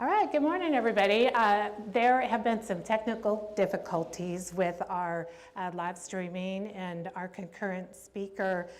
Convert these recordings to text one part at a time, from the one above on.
All right, good morning, everybody. There have been some technical difficulties with our live streaming and our concurrent speaker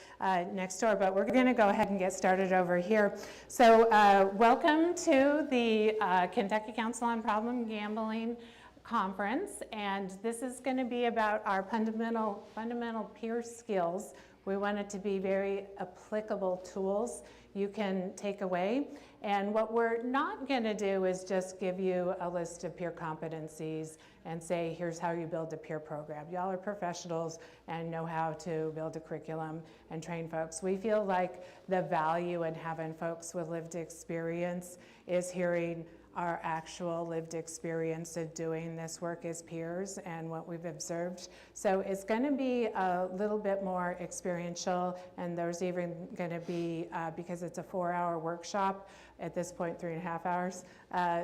next door, but we're going to go ahead and get started over here. So welcome to the Kentucky Council on Problem Gambling Conference, and this is going to be about our fundamental peer skills. We want it to be very applicable tools you can take away. And what we're not going to do is just give you a list of peer competencies and say, here's how you build a peer program. Y'all are professionals and know how to build a curriculum and train folks. We feel like the value in having folks with lived experience is hearing our actual lived experience of doing this work as peers and what we've observed. So it's going to be a little bit more experiential, and there's even going to be, because it's a 4-hour workshop, at this point 3.5 hours,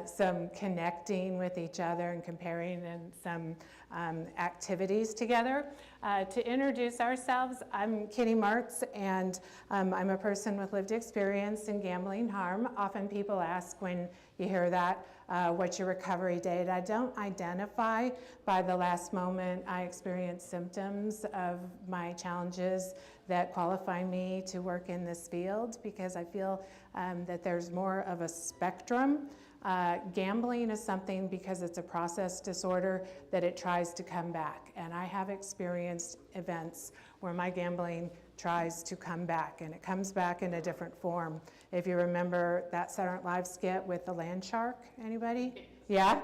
some connecting with each other and comparing and some activities together. To introduce ourselves, I'm Kitty Martz, and I'm a person with lived experience in gambling harm. Often people ask when you hear that, what's your recovery date? I don't identify by the last moment I experienced symptoms of my challenges that qualify me to work in this field, because I feel that there's more of a spectrum. Gambling is something, because it's a process disorder, that it tries to come back. And I have experienced events where my gambling tries to come back, and it comes back in a different form. If you remember that Saturday Night Live skit with the land shark, anybody? Yeah?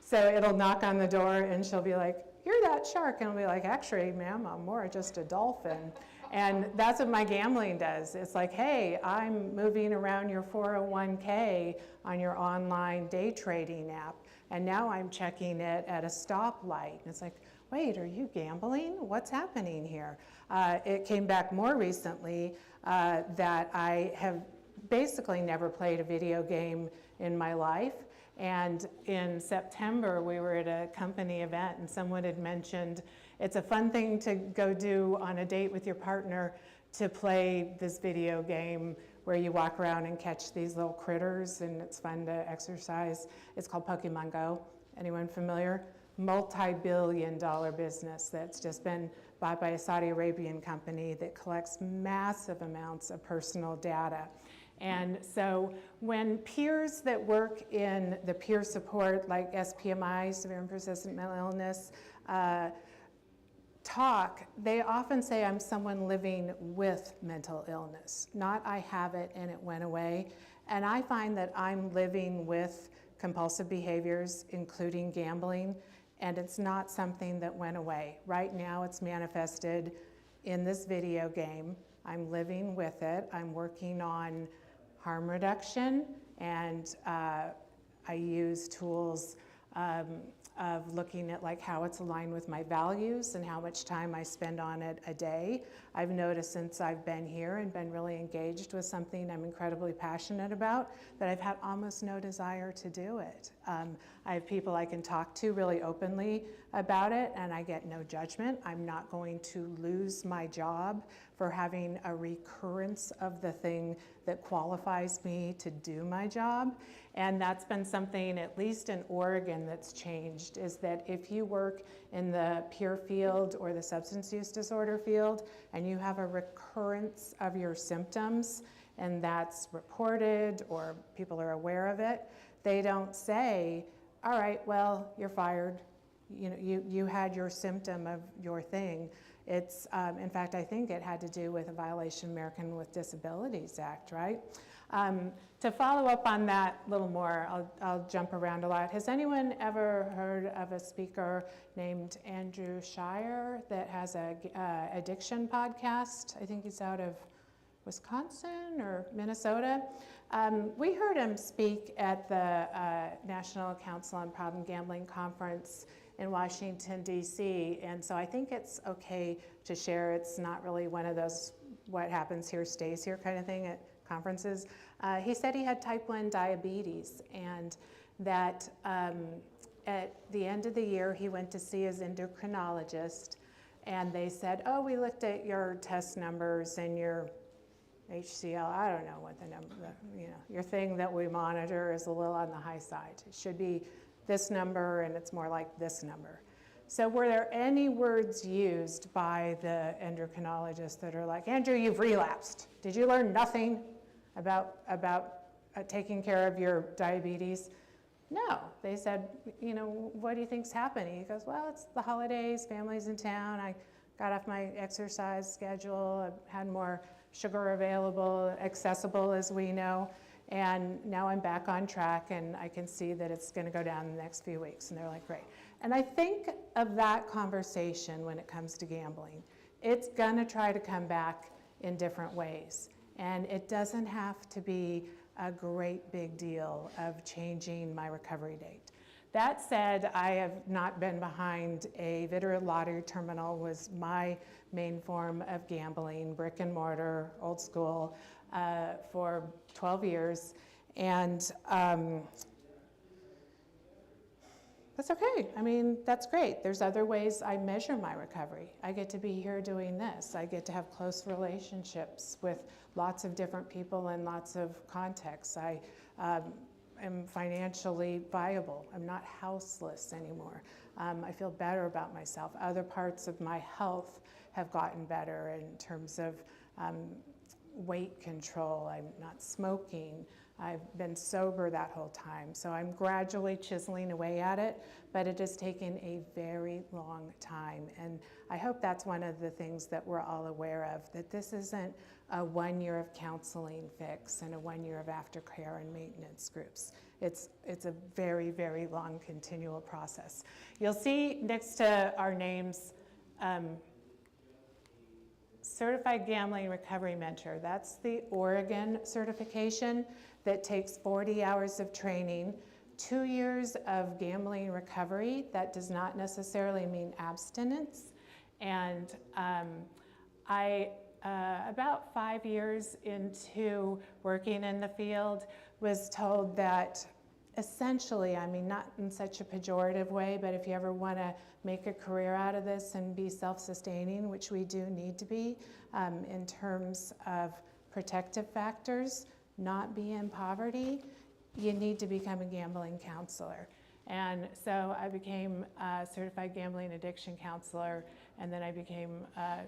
So it'll knock on the door and she'll be like, you're that shark. And I'll be like, actually, ma'am, I'm more just a dolphin. And that's what my gambling does. It's like, hey, I'm moving around your 401k on your online day trading app, and now I'm checking it at a stoplight. And it's like, wait, are you gambling? What's happening here? It came back more recently that I have basically never played a video game in my life. And in September, we were at a company event, and someone had mentioned it's a fun thing to go do on a date with your partner, to play this video game where you walk around and catch these little critters, and it's fun to exercise. It's called Pokemon Go. Anyone familiar? Multi-billion-dollar business that's just been bought by a Saudi Arabian company that collects massive amounts of personal data. And so when peers that work in the peer support, like SPMI, severe and persistent mental illness, talk, they often say, I'm someone living with mental illness, not I have it and it went away. And I find that I'm living with compulsive behaviors, including gambling, and it's not something that went away. Right now it's manifested in this video game. I'm living with it. I'm working on harm reduction, and I use tools of looking at like how it's aligned with my values and how much time I spend on it a day. I've noticed since I've been here and been really engaged with something I'm incredibly passionate about, that I've had almost no desire to do it. I have people I can talk to really openly about it, and I get no judgment. I'm not going to lose my job for having a recurrence of the thing that qualifies me to do my job. And that's been something, at least in Oregon, that's changed, is that if you work in the peer field or the substance use disorder field, and you have a recurrence of your symptoms, and that's reported or people are aware of it, they don't say, all right, well, you're fired. You know, you had your symptom of your thing. It's, in fact, I think it had to do with a violation of American with Disabilities Act, right? To follow up on that a little more, I'll jump around a lot. Has anyone ever heard of a speaker named Andrew Shire that has a addiction podcast? I think he's out of Wisconsin or Minnesota. We heard him speak at the National Council on Problem Gambling Conference in Washington, D.C., and so I think it's okay to share. It's not really one of those what happens here stays here kind of thing at conferences. He said he had type 1 diabetes, and that at the end of the year he went to see his endocrinologist, and they said, oh, we looked at your test numbers and your HCL, I don't know what the number, your thing that we monitor is a little on the high side. It should be this number, and it's more like this number. So were there any words used by the endocrinologists that are like, Andrew, you've relapsed. Did you learn nothing about taking care of your diabetes? No. They said, what do you think's happening? He goes, well, it's the holidays, family's in town. I got off my exercise schedule. I had more sugar available, accessible, as we know. And now I'm back on track, and I can see that it's going to go down in the next few weeks. And they're like, great. And I think of that conversation when it comes to gambling. It's going to try to come back in different ways. And it doesn't have to be a great big deal of changing my recovery date. That said, I have not been behind a video lottery terminal. Was my main form of gambling, brick and mortar, old school, for 12 years. And that's okay. I mean, that's great. There's other ways I measure my recovery. I get to be here doing this. I get to have close relationships with lots of different people in lots of contexts. I am financially viable. I'm not houseless anymore. I feel better about myself. Other parts of my health have gotten better in terms of weight control. I'm not smoking. I've been sober that whole time. So I'm gradually chiseling away at it, but it has taken a very long time. And I hope that's one of the things that we're all aware of, that this isn't a 1 year of counseling fix and a 1 year of aftercare and maintenance groups. It's a very, very long continual process. You'll see next to our names, Certified Gambling Recovery Mentor. That's the Oregon certification that takes 40 hours of training, 2 years of gambling recovery. That does not necessarily mean abstinence. And about 5 years into working in the field, was told that essentially, I mean, not in such a pejorative way, but if you ever want to make a career out of this and be self-sustaining, which we do need to be, in terms of protective factors, not be in poverty, you need to become a gambling counselor. And so I became a certified gambling addiction counselor, and then I became a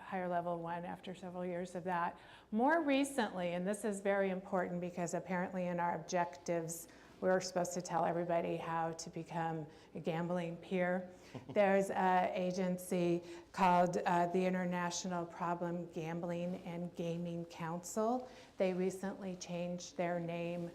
higher level one after several years of that. More recently, and this is very important because apparently in our objectives, we're supposed to tell everybody how to become a gambling peer. There's an agency called the International Problem Gambling and Gaming Council. They recently changed their name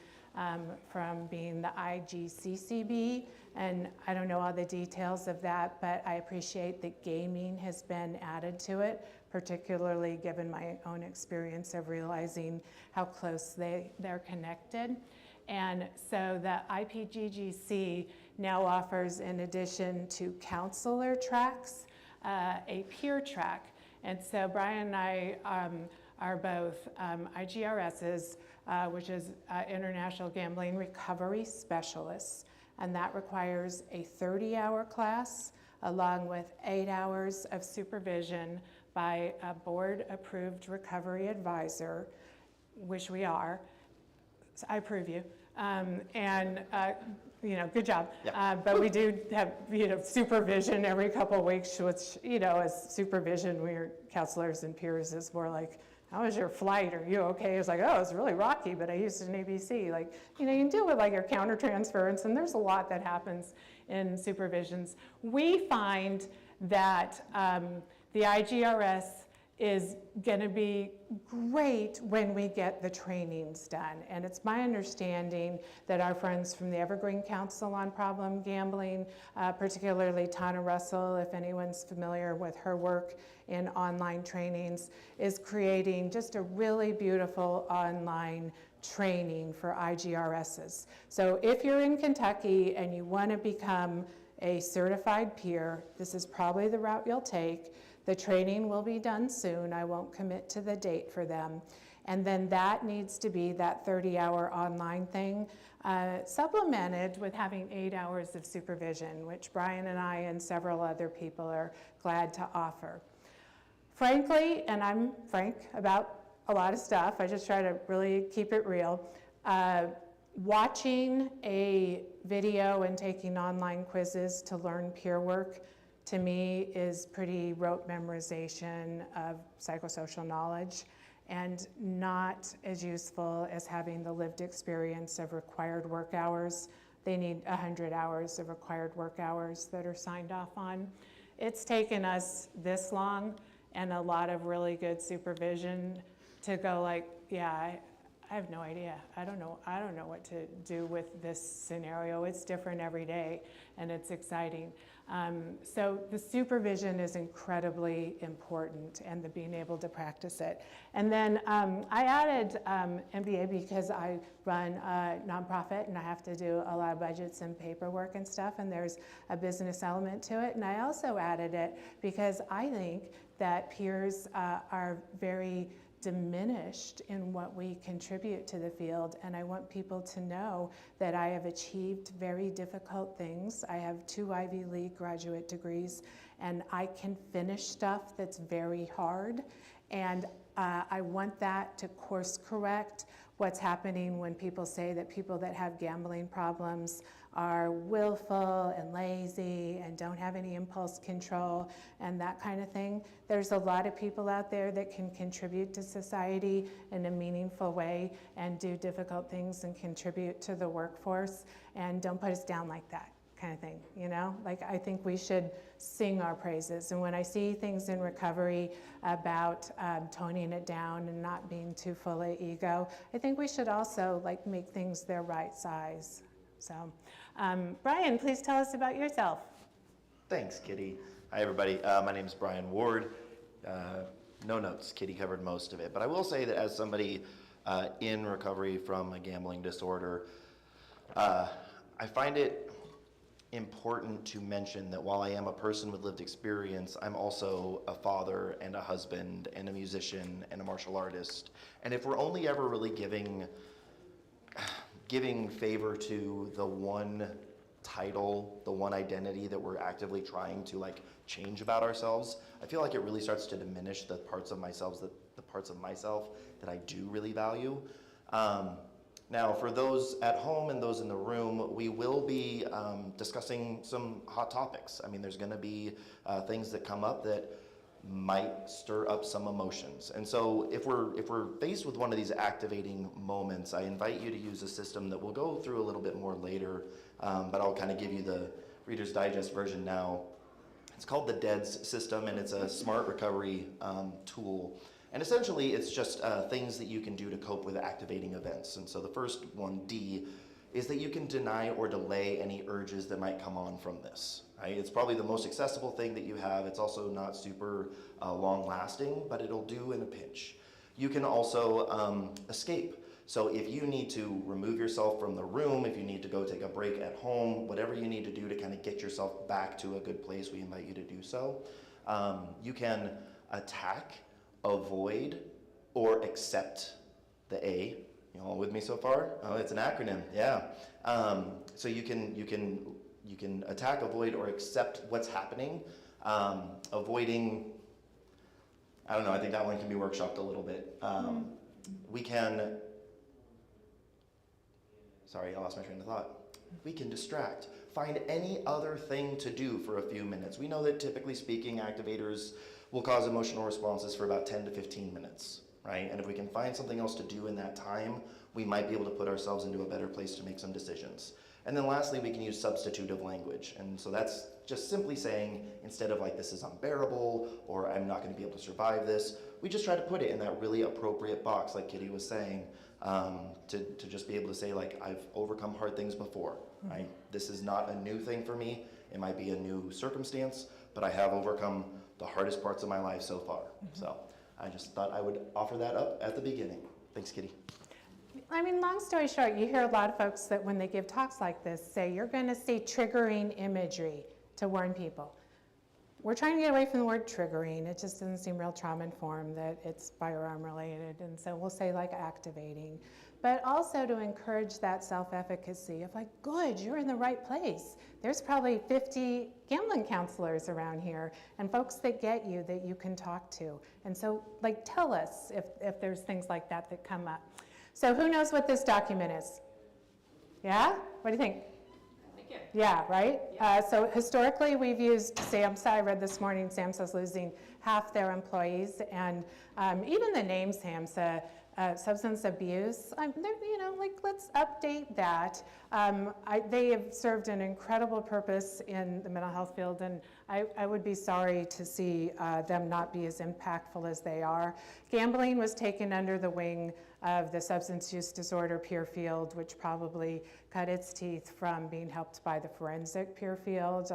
from being the IGCCB, and I don't know all the details of that, but I appreciate that gaming has been added to it, particularly given my own experience of realizing how close they're connected. And so the IPGGC now offers, in addition to counselor tracks, a peer track. And so Brian and I are both IGRSs, which is International Gambling Recovery Specialists, and that requires a 30-hour class along with 8 hours of supervision by a board-approved recovery advisor, which we are. So I approve you. Good job. Yep. But we do have, supervision every couple of weeks, which, as supervision, we're counselors and peers is more like, how was your flight? Are you okay? It's like, oh, it's really rocky, but I used an ABC. Like, you can deal with like your countertransference, and there's a lot that happens in supervisions. We find that the IGRS is going to be great when we get the trainings done. And it's my understanding that our friends from the Evergreen Council on Problem Gambling, particularly Tana Russell, if anyone's familiar with her work in online trainings, is creating just a really beautiful online training for IGRSs. So if you're in Kentucky and you want to become a certified peer, this is probably the route you'll take. The training will be done soon. I won't commit to the date for them. And then that needs to be that 30-hour online thing, supplemented with having 8 hours of supervision, which Brian and I and several other people are glad to offer. Frankly, and I'm frank about a lot of stuff. I just try to really keep it real. Watching a video and taking online quizzes to learn peer work, to me, is pretty rote memorization of psychosocial knowledge, and not as useful as having the lived experience of required work hours. They need 100 hours of required work hours that are signed off on. It's taken us this long and a lot of really good supervision to go like, yeah, I have no idea. I don't know what to do with this scenario. It's different every day, and it's exciting. So the supervision is incredibly important, and the being able to practice it. And then I added MBA because I run a nonprofit, and I have to do a lot of budgets and paperwork and stuff, and there's a business element to it. And I also added it because I think that peers are very diminished in what we contribute to the field, and I want people to know that I have achieved very difficult things. I have 2 Ivy League graduate degrees, and I can finish stuff that's very hard, and I want that to course correct what's happening when people say that people that have gambling problems are willful and lazy and don't have any impulse control and that kind of thing. There's a lot of people out there that can contribute to society in a meaningful way and do difficult things and contribute to the workforce, and don't put us down like that kind of thing, you know? Like, I think we should sing our praises. And when I see things in recovery about toning it down and not being too full of ego, I think we should also like make things their right size. So, Brian, please tell us about yourself. Thanks, Kitty. Hi, everybody. My name is Brian Ward. No notes. Kitty covered most of it. But I will say that as somebody in recovery from a gambling disorder, I find it important to mention that while I am a person with lived experience, I'm also a father and a husband and a musician and a martial artist. And if we're only ever really giving favor to the one title, the one identity that we're actively trying to like change about ourselves, I feel like it really starts to diminish the parts of myself that I do really value. Now, for those at home and those in the room, we will be discussing some hot topics. I mean, there's going to be things that come up that might stir up some emotions. And so if we're faced with one of these activating moments, I invite you to use a system that we'll go through a little bit more later, but I'll kind of give you the Reader's Digest version now. It's called the DEADS system, and it's a smart recovery tool. And essentially, it's just things that you can do to cope with activating events. And so the first one, D, is that you can deny or delay any urges that might come on from this. Right? It's probably the most accessible thing that you have. It's also not super long-lasting, but it'll do in a pinch. You can also escape. So if you need to remove yourself from the room, if you need to go take a break at home, whatever you need to do to kind of get yourself back to a good place, we invite you to do so. You can attack, avoid, or accept the A. You all with me so far? Oh, it's an acronym, yeah. So you can attack, avoid, or accept what's happening. Avoiding, I don't know, I think that one can be workshopped a little bit. We can, sorry, I lost my train of thought. We can distract. Find any other thing to do for a few minutes. We know that typically speaking, activators will cause emotional responses for about 10 to 15 minutes, right? And if we can find something else to do in that time, we might be able to put ourselves into a better place to make some decisions. And then lastly, we can use substitutive language. And so that's just simply saying, instead of like, this is unbearable, or I'm not gonna be able to survive this, we just try to put it in that really appropriate box, like Kitty was saying, to just be able to say, like, I've overcome hard things before, right? This is not a new thing for me. It might be a new circumstance, but I have overcome the hardest parts of my life so far. So I just thought I would offer that up at the beginning. Thanks, Kitty. I mean, long story short, you hear a lot of folks that when they give talks like this say, you're going to see triggering imagery to warn people. we're trying to get away from the word triggering. It just doesn't seem real trauma-informed that it's firearm-related, and so we'll say like activating. But also to encourage that self-efficacy of like, good, you're in the right place. There's probably 50 gambling counselors around here and folks that get you that you can talk to. And so like, tell us if there's things like that that come up. So who knows what this document is? Yeah? What do you think? Yeah, right? So historically, we've used SAMHSA. I read this morning, SAMHSA's losing half their employees. And even the name SAMHSA, substance abuse, let's update that. They have served an incredible purpose in the mental health field, and I would be sorry to see them not be as impactful as they are. Gambling was taken under the wing of the substance use disorder peer field, which probably cut its teeth from being helped by the forensic peer field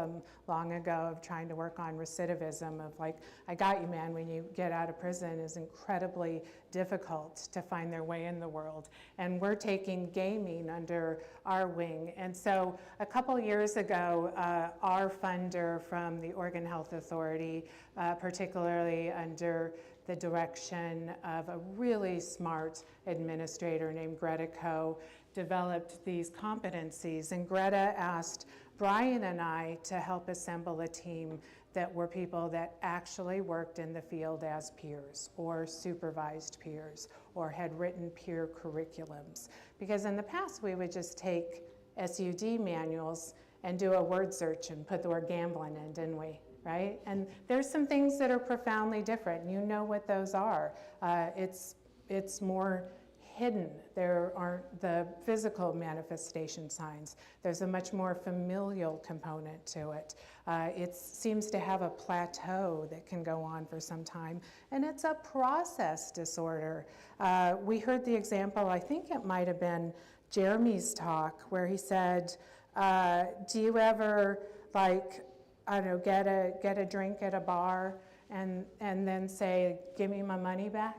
long ago of trying to work on recidivism of like, I got you, man, when you get out of prison is incredibly difficult to find their way in the world. And we're taking gaming under our wing. And so a couple years ago, our funder from the Oregon Health Authority, particularly under the direction of a really smart administrator named Greta Coe, developed these competencies. And Greta asked Brian and I to help assemble a team that were people that actually worked in the field as peers or supervised peers or had written peer curriculums. Because in the past, we would just take SUD manuals and do a word search and put the word gambling in, didn't we? Right? And there's some things that are profoundly different. You know what those are. It's more hidden. There aren't the physical manifestation signs. There's a much more familial component to it. It seems to have a plateau that can go on for some time, and it's a process disorder. We heard the example, I think it might have been Jeremy's talk, where he said, do you ever get a drink at a bar and then say, give me my money back?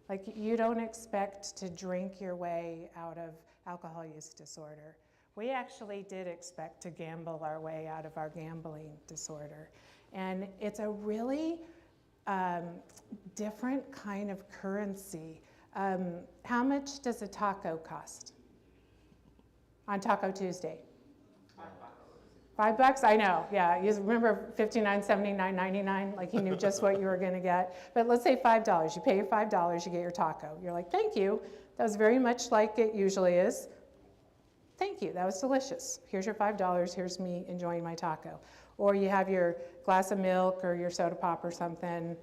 Like, you don't expect to drink your way out of alcohol use disorder. We actually did expect to gamble our way out of our gambling disorder. And it's a really different kind of currency. How much does a taco cost on Taco Tuesday? $5? I know, yeah. You remember $59, $79, $99? Like, you knew just what you were going to get. But let's say $5. You pay your $5, you get your taco. You're like, thank you. That was very much like it usually is. Thank you, that was delicious. Here's your $5, here's me enjoying my taco. Or you have your glass of milk or your soda pop or something.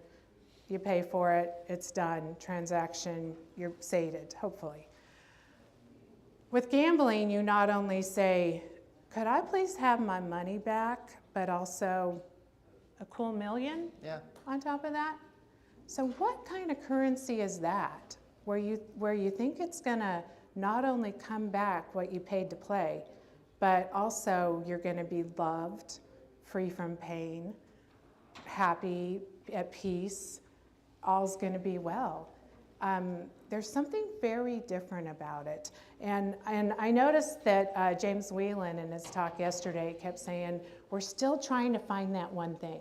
You pay for it, it's done. Transaction, you're sated, hopefully. With gambling, you not only say, could I please have my money back, but also a cool million on top of that? So what kind of currency is that, where you think it's gonna not only come back what you paid to play, but also you're gonna be loved, free from pain, happy, at peace, all's gonna be well. There's something very different about it. And I noticed that James Whelan in his talk yesterday kept saying, we're still trying to find that one thing.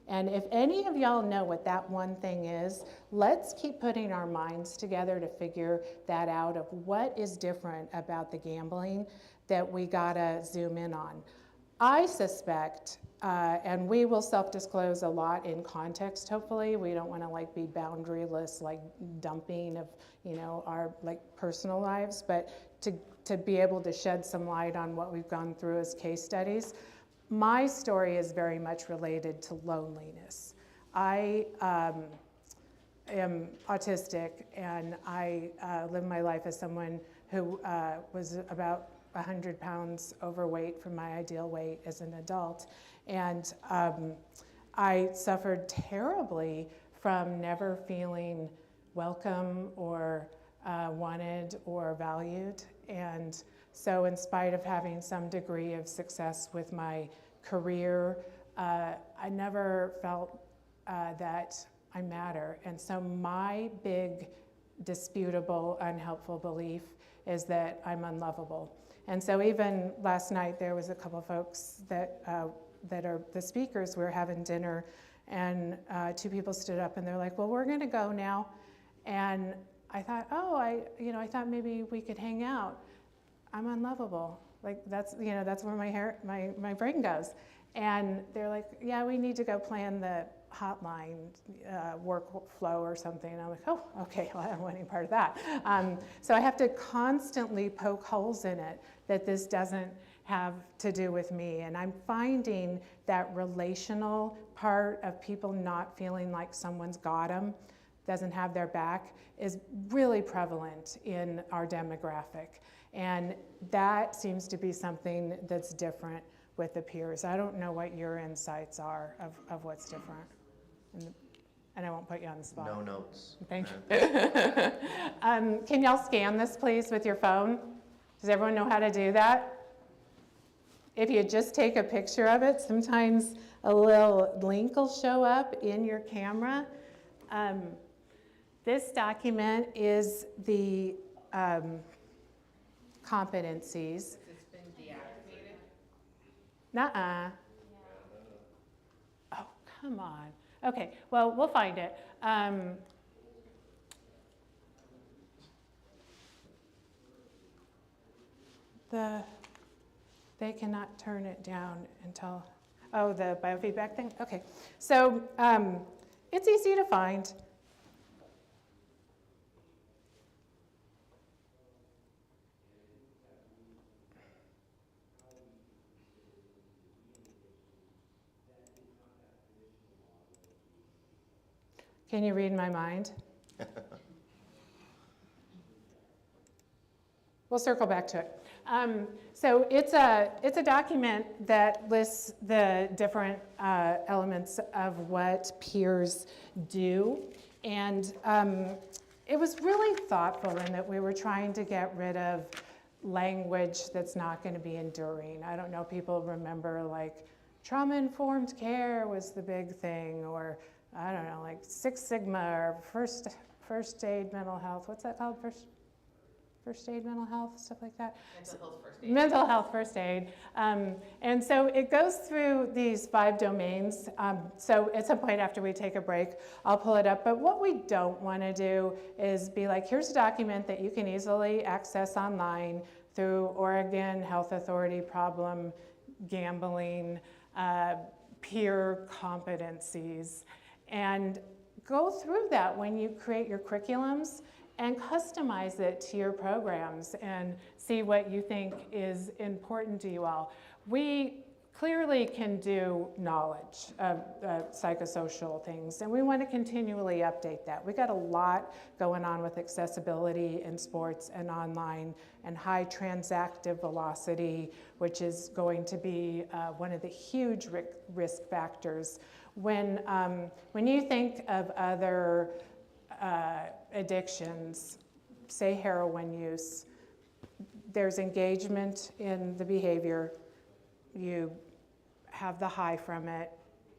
And if any of y'all know what that one thing is, let's keep putting our minds together to figure that out of what is different about the gambling that we gotta zoom in on. I suspect, and we will self-disclose a lot in context, hopefully. We don't want to like be boundaryless, like dumping of, our like personal lives, but to be able to shed some light on what we've gone through as case studies. My story is very much related to loneliness. I am autistic, and I live my life as someone who was about 100 pounds overweight from my ideal weight as an adult. And I suffered terribly from never feeling welcome or wanted or valued. And so in spite of having some degree of success with my career, I never felt that I matter. And so my big, disputable, unhelpful belief is that I'm unlovable. And so even last night, there was a couple folks that that are the speakers, we were having dinner, and 2 people stood up and they're like, well, we're going to go now. And I thought, oh, I thought maybe we could hang out. I'm unlovable. Like that's where my brain goes. And they're like, yeah, we need to go plan the hotline workflow or something. And I'm like, oh, okay, well, I don't want any part of that. So I have to constantly poke holes in it that this doesn't have to do with me. And I'm finding that relational part of people not feeling like someone's got them, doesn't have their back, is really prevalent in our demographic. And that seems to be something that's different with the peers. I don't know what your insights are of what's different. And I won't put you on the spot. No notes. Thank you. Can y'all scan this, please, with your phone? Does everyone know how to do that? If you just take a picture of it, sometimes a little link will show up in your camera. This document is the competencies. It's been deactivated? Nuh-uh. Oh, come on. Okay, well, we'll find it. They cannot turn it down until, oh, the biofeedback thing? Okay, so it's easy to find. Can you read my mind? We'll circle back to it. So it's a document that lists the different elements of what peers do. And it was really thoughtful in that we were trying to get rid of language that's not going to be enduring. I don't know, people remember like trauma-informed care was the big thing, or I don't know, like Six Sigma or first aid mental health. What's that called? First aid mental health, stuff like that. Mental health first aid. Mental health first aid. And so it goes through these 5 domains. So at some point after we take a break, I'll pull it up. But what we don't want to do is be like, here's a document that you can easily access online through Oregon Health Authority problem gambling, peer competencies. And go through that when you create your curriculums and customize it to your programs and see what you think is important to you all. We clearly can do knowledge of psychosocial things, and we want to continually update that. We got a lot going on with accessibility in sports and online, and high transactive velocity, which is going to be one of the huge risk factors. When you think of other addictions, say heroin use, there's engagement in the behavior. You have the high from it,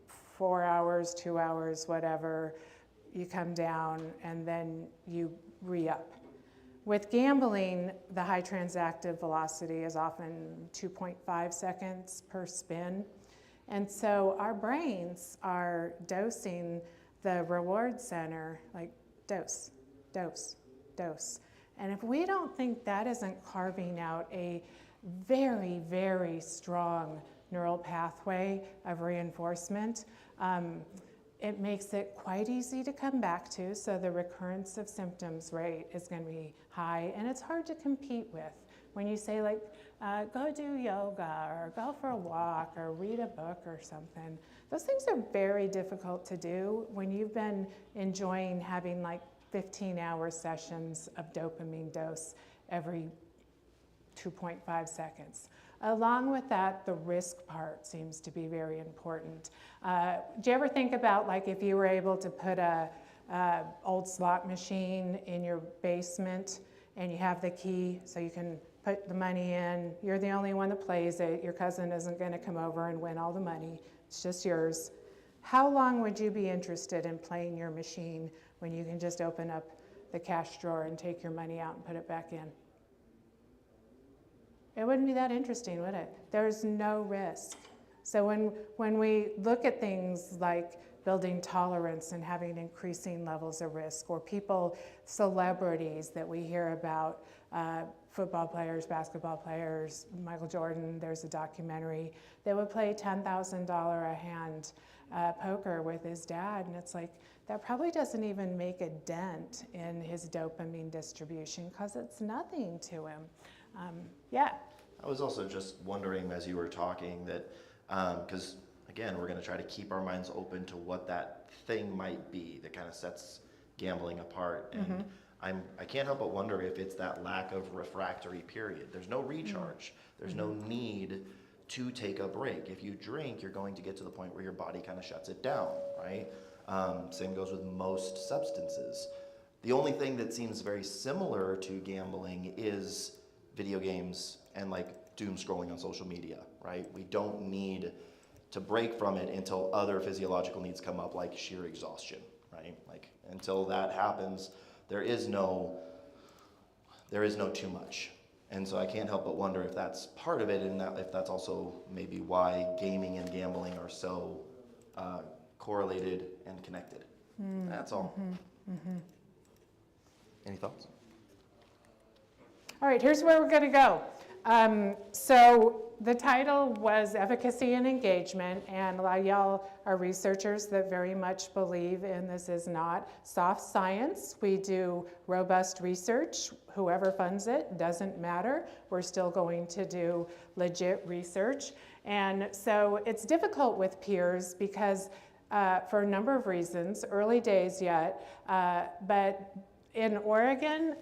4 hours, 2 hours, whatever. You come down and then you re-up. With gambling, the high transactive velocity is often 2.5 seconds per spin. And so our brains are dosing the reward center, like dose, dose, dose. And if we don't think that isn't carving out a very, very strong neural pathway of reinforcement, it makes it quite easy to come back to. So the recurrence of symptoms rate is going to be high, and it's hard to compete with. When you say like, go do yoga or go for a walk or read a book or something, those things are very difficult to do when you've been enjoying having like 15-hour sessions of dopamine dose every 2.5 seconds. Along with that, the risk part seems to be very important. Do you ever think about like if you were able to put a old slot machine in your basement and you have the key so you can put the money in, you're the only one that plays it, your cousin isn't going to come over and win all the money, it's just yours. How long would you be interested in playing your machine when you can just open up the cash drawer and take your money out and put it back in? It wouldn't be that interesting, would it? There's no risk. So when we look at things like building tolerance and having increasing levels of risk, or people, celebrities that we hear about, football players, basketball players, Michael Jordan, there's a documentary that would play $10,000 a hand poker with his dad, and it's like, that probably doesn't even make a dent in his dopamine distribution because it's nothing to him. Yeah. I was also just wondering as you were talking that, because again, we're going to try to keep our minds open to what that thing might be that kind of sets gambling apart. And I can't help but wonder if it's that lack of refractory period. There's no recharge. There's no need to take a break. If you drink, you're going to get to the point where your body kind of shuts it down, right? Same goes with most substances. The only thing that seems very similar to gambling is video games and like doom scrolling on social media, right? We don't need to break from it until other physiological needs come up, like sheer exhaustion, right? Like until that happens, there is no too much. And so I can't help but wonder if that's part of it, and if that's also maybe why gaming and gambling are so correlated and connected. That's all. Any thoughts? All right, here's where we're going to go. So the title was Efficacy and Engagement, and a lot of y'all are researchers that very much believe in this is not soft science. We do robust research. Whoever funds it, doesn't matter. We're still going to do legit research. And so it's difficult with peers because for a number of reasons, early days yet, but in Oregon,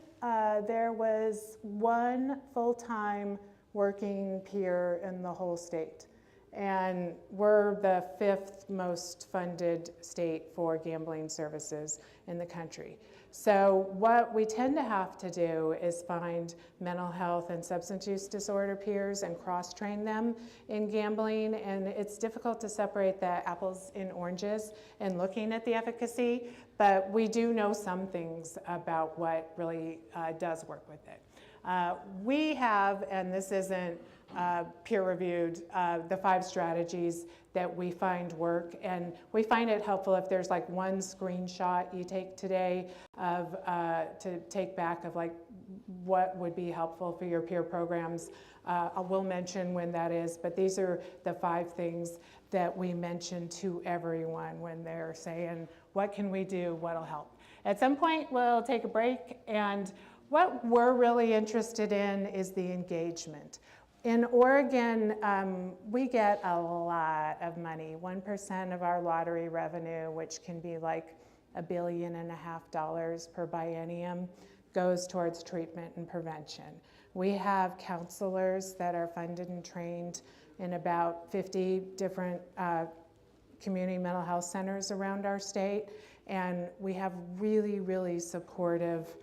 there was one full-time working peer in the whole state. And we're the 5th most funded state for gambling services in the country. So what we tend to have to do is find mental health and substance use disorder peers and cross-train them in gambling. And it's difficult to separate the apples and oranges in looking at the efficacy, but we do know some things about what really does work with it. We have, and this isn't peer-reviewed, the 5 strategies that we find work, and we find it helpful if there's like one screenshot you take today of to take back of like what would be helpful for your peer programs. I will mention when that is, but these are the 5 things that we mention to everyone when they're saying, what can we do, what'll help? At some point, we'll take a break, and what we're really interested in is the engagement. In Oregon, we get a lot of money. 1% of our lottery revenue, which can be like $1.5 billion per biennium, goes towards treatment and prevention. We have counselors that are funded and trained in about 50 different community mental health centers around our state, and we have really, really supportive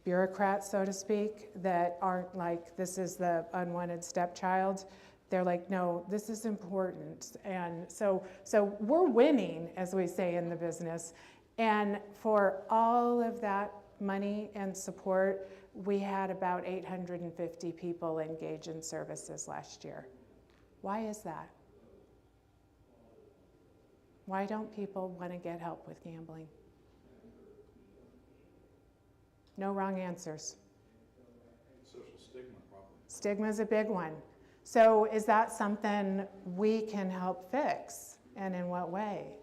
bureaucrats, so to speak, that aren't like, this is the unwanted stepchild. They're like, no, this is important. And so we're winning, as we say in the business. And for all of that money and support, we had about 850 people engage in services last year. Why is that? Why don't people want to get help with gambling? No wrong answers. Social stigma, probably. Stigma's a big one. So is that something we can help fix, and in what way?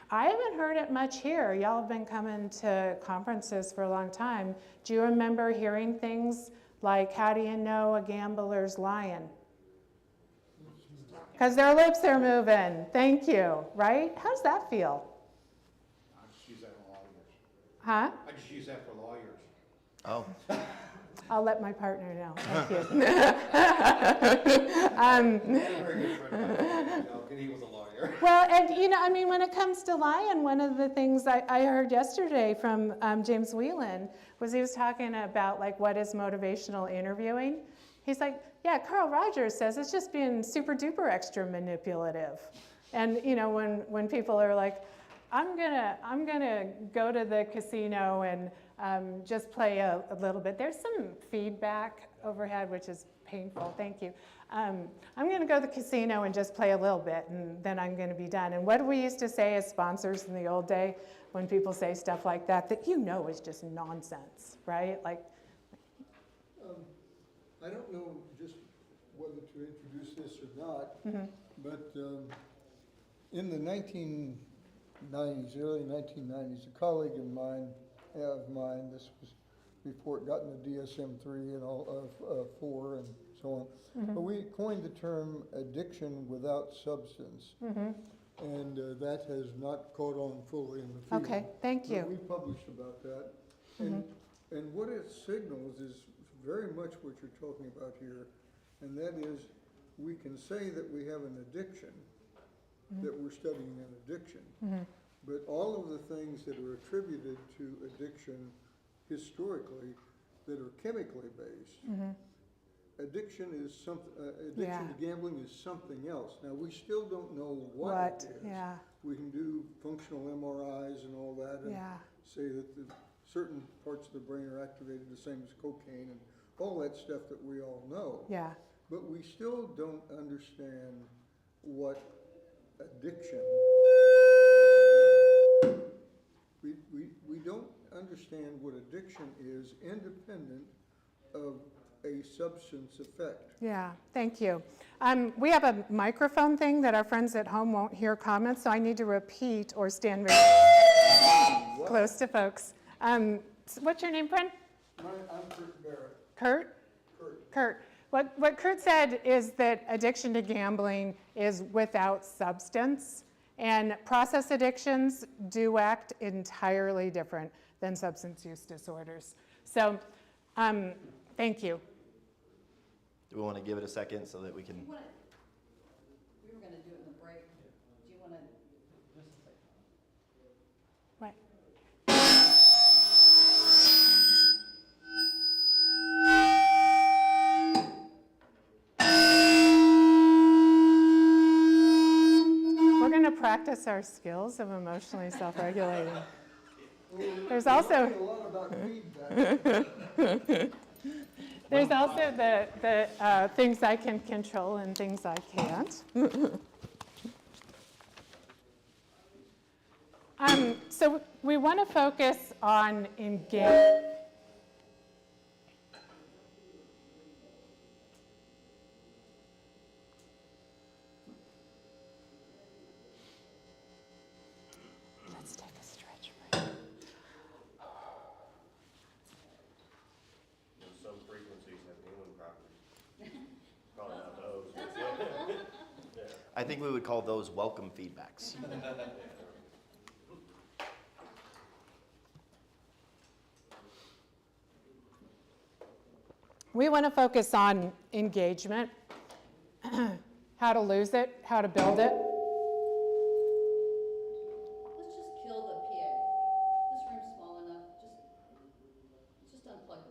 I haven't heard it much here. Y'all have been coming to conferences for a long time. Do you remember hearing things like, how do you know a gambler's lying? Because their lips are moving. Thank you, right? How does that feel? I just use that for lawyers. Huh? I just use that for lawyers. Oh. I'll let my partner know. Thank you. Very good friend of mine. He was a lawyer. Well, and you know, I mean, when it comes to lying, one of the things I heard yesterday from James Whelan was he was talking about like what is motivational interviewing. He's like, yeah, Carl Rogers says it's just being super duper extra manipulative. And you know, when people are like, I'm gonna go to the casino and just play a little bit. There's some feedback overhead, which is painful. Thank you. I'm going to go to the casino and just play a little bit, and then I'm going to be done. And what do we used to say as sponsors in the old day when people say stuff like that you know is just nonsense, right? Like, I don't know just whether to introduce this or not, but in the 1990s, early 1990s, a colleague of mine, this was before it got into DSM-3 and all of 4 and so on, but we coined the term addiction without substance. And that has not caught on fully in the field. okay, thank you. But we published about that. And what it signals is very much what you're talking about here, and that is we can say that we have an addiction, that we're studying an addiction, but all of the things that are attributed to addiction historically that are chemically based, addiction is something. Addiction to gambling is something else. Now we still don't know what it is. Yeah, We can do functional MRIs and all that, and say that certain parts of the brain are activated the same as cocaine and all that stuff that we all know. yeah, But we still don't understand what addiction. We don't understand what addiction is independent of a substance effect. yeah, thank you. We have a microphone thing that our friends at home won't hear comments, so I need to repeat or stand very close to folks. What's your name, friend? I'm Kurt Barrett. Kurt? Kurt. What Kurt said is that addiction to gambling is without substance, and process addictions do act entirely different than substance use disorders. So, thank you. Do we want to give it a second so that we can? We were going to do it in the break. Do you want to? What? We're going to practice our skills of emotionally self-regulating. There's also a lot about feedback. There's also the things I can control and things I can't. So we want to focus on engagement. Let's take a stretch break. Some frequencies have healing properties. Probably not those. I think we would call those welcome feedbacks. We want to focus on engagement, how to lose it, how to build it. Let's just kill the PA. This room's small enough. Just unplug the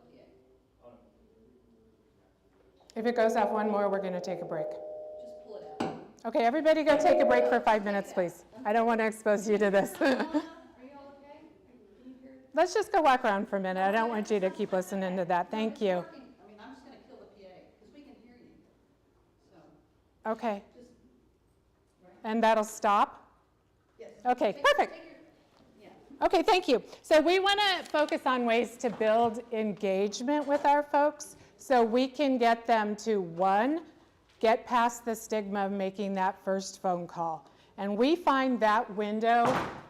PA. If it goes off one more, we're going to take a break. Just pull it out. Okay, everybody go take a break for 5 minutes, please. I don't want to expose you to this. Are you all okay? Can you hear? Let's just go walk around for a minute. I don't want you to keep listening to that. Thank you. I mean, I'm just going to kill the PA because we can hear you. So Okay, just and that'll stop? yes. Okay, perfect. Okay, thank you. So we want to focus on ways to build engagement with our folks so we can get them to, one, get past the stigma of making that first phone call. And we find that window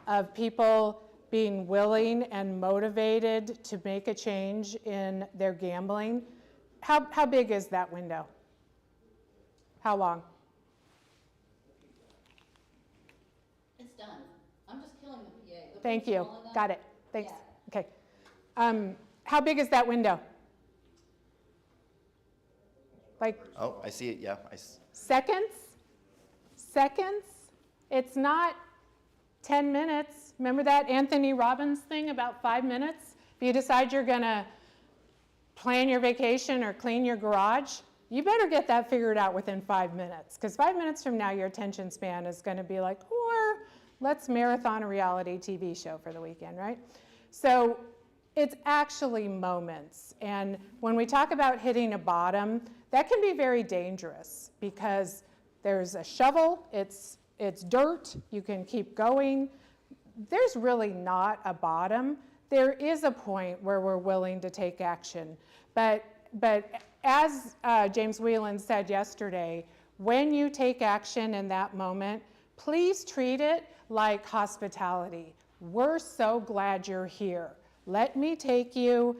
of people being willing and motivated to make a change in their gambling. How big is that window? How long? It's done. I'm just killing the PA. The Thank room's you. small enough. Got it. Thanks. Yeah. Okay. How big is that window? Like Oh, I see it. Yeah. seconds? Seconds? It's not 10 minutes. Remember that Anthony Robbins thing about 5 minutes? If you decide you're going to plan your vacation or clean your garage, you better get that figured out within 5 minutes, because 5 minutes from now, your attention span is going to be like, or let's marathon a reality TV show for the weekend, right? So it's actually moments. And when we talk about hitting a bottom, that can be very dangerous because there's a shovel, it's dirt, you can keep going. There's really not a bottom. There is a point where we're willing to take action. But as James Whelan said yesterday, when you take action in that moment, please treat it like hospitality. We're so glad you're here. Let me take you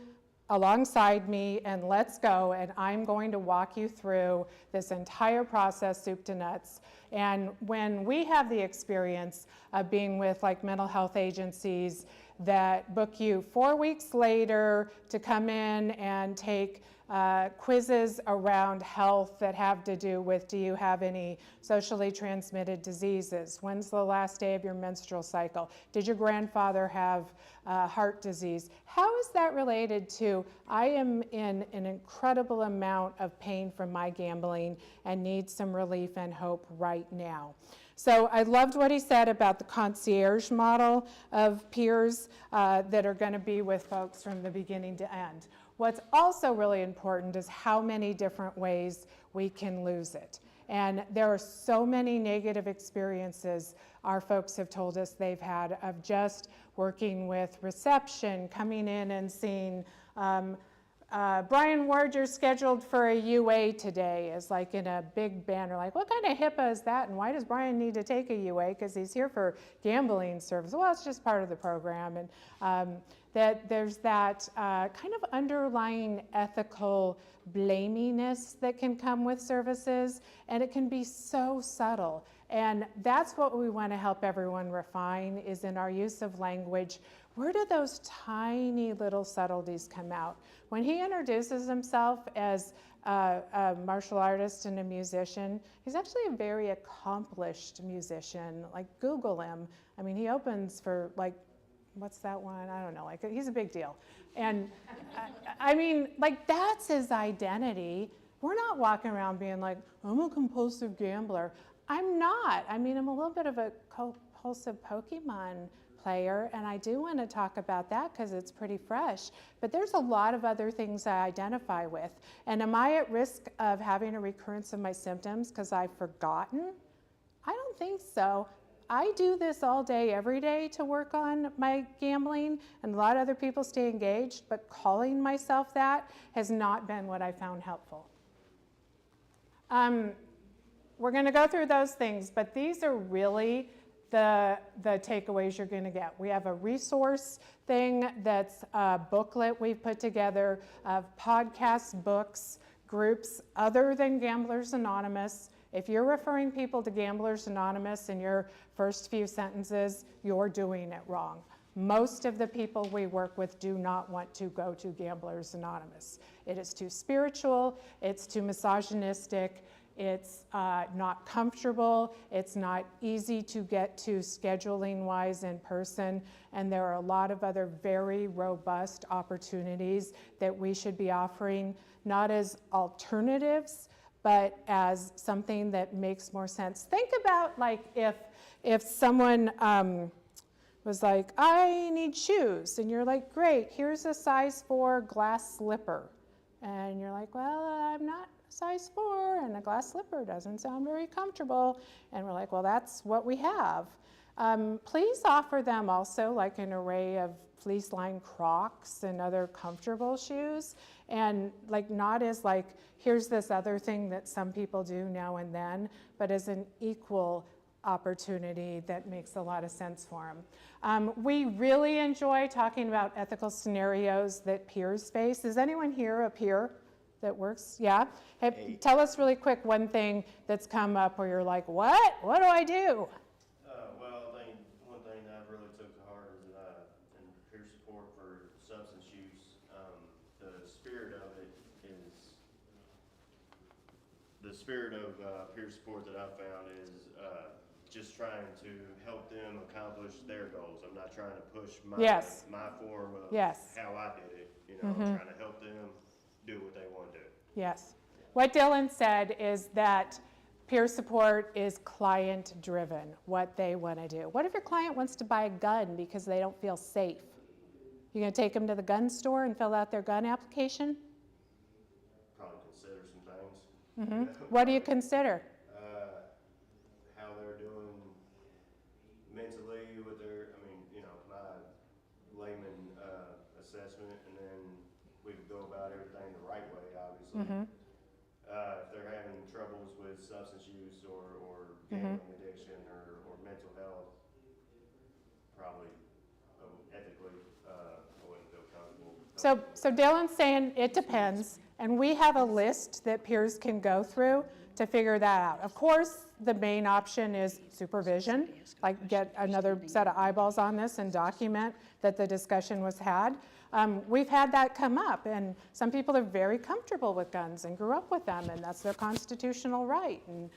alongside me and let's go, and I'm going to walk you through this entire process, soup to nuts. And when we have the experience of being with like mental health agencies that book you 4 weeks later to come in and take quizzes around health that have to do with, do you have any socially transmitted diseases? When's the last day of your menstrual cycle? Did your grandfather have heart disease? How is that related to, I am in an incredible amount of pain from my gambling and need some relief and hope right now? So I loved what he said about the concierge model of peers that are going to be with folks from the beginning to end. What's also really important is how many different ways we can lose it. And there are so many negative experiences our folks have told us they've had of just working with reception, coming in and seeing Brian Ward, you're scheduled for a UA today, is like in a big banner, like what kind of HIPAA is that and why does Brian need to take a UA because he's here for gambling service? Well, it's just part of the program. And that there's that kind of underlying ethical blaminess that can come with services, and it can be so subtle. And that's what we want to help everyone refine is in our use of language. Where do those tiny little subtleties come out? When he introduces himself as a martial artist and a musician, he's actually a very accomplished musician. Like, Google him. I mean, he opens for, like, what's that one? I don't know. Like, he's a big deal. And I mean, like, that's his identity. We're not walking around being like, I'm a compulsive gambler. I'm not. I mean, I'm a little bit of a compulsive Pokemon player, and I do want to talk about that because it's pretty fresh. But there's a lot of other things I identify with. And am I at risk of having a recurrence of my symptoms because I've forgotten? I don't think so. I do this all day, every day to work on my gambling, and a lot of other people stay engaged, but calling myself that has not been what I found helpful. We're going to go through those things, but these are really the takeaways you're going to get. We have a resource thing that's a booklet we've put together of podcasts, books, groups other than Gamblers Anonymous. If you're referring people to Gamblers Anonymous in your first few sentences, you're doing it wrong. Most of the people we work with do not want to go to Gamblers Anonymous. It is too spiritual, it's too misogynistic, it's not comfortable, it's not easy to get to scheduling-wise in person, and there are a lot of other very robust opportunities that we should be offering, not as alternatives, but as something that makes more sense. Think about like if someone was like, I need shoes, and you're like, great, here's a size 4 glass slipper. And you're like, well, I'm not size 4, and a glass slipper doesn't sound very comfortable. And we're like, well, that's what we have. Please offer them also like an array of fleece-lined Crocs and other comfortable shoes, and like not as like, here's this other thing that some people do now and then, but as an equal opportunity that makes a lot of sense for them. We really enjoy talking about ethical scenarios that peers face. Is anyone here a peer that works? Yeah? Hey, tell us really quick one thing that's come up where you're like, what? What do I do? Well, I think one thing that I really took to heart is in peer support for substance use, the spirit of it is, the spirit of peer support that I found is just trying to help them accomplish their goals. I'm not trying to push my form of how I did it. You know, I'm trying to help them do what they want to do. Yes. What Dylan said is that peer support is client-driven, what they want to do. What if your client wants to buy a gun because they don't feel safe? You gonna take them to the gun store and fill out their gun application? Probably consider some things. What do you consider? How they're doing mentally with their, my layman, assessment, and then we would go about everything the right way, obviously. If they're having troubles with substance use or gambling addiction or mental health, probably ethically, I wouldn't feel comfortable. So Dylan's saying it depends, and we have a list that peers can go through to figure that out. Of course, the main option is supervision, like get another set of eyeballs on this and document that the discussion was had. We've had that come up, and some people are very comfortable with guns and grew up with them, and that's their constitutional right. And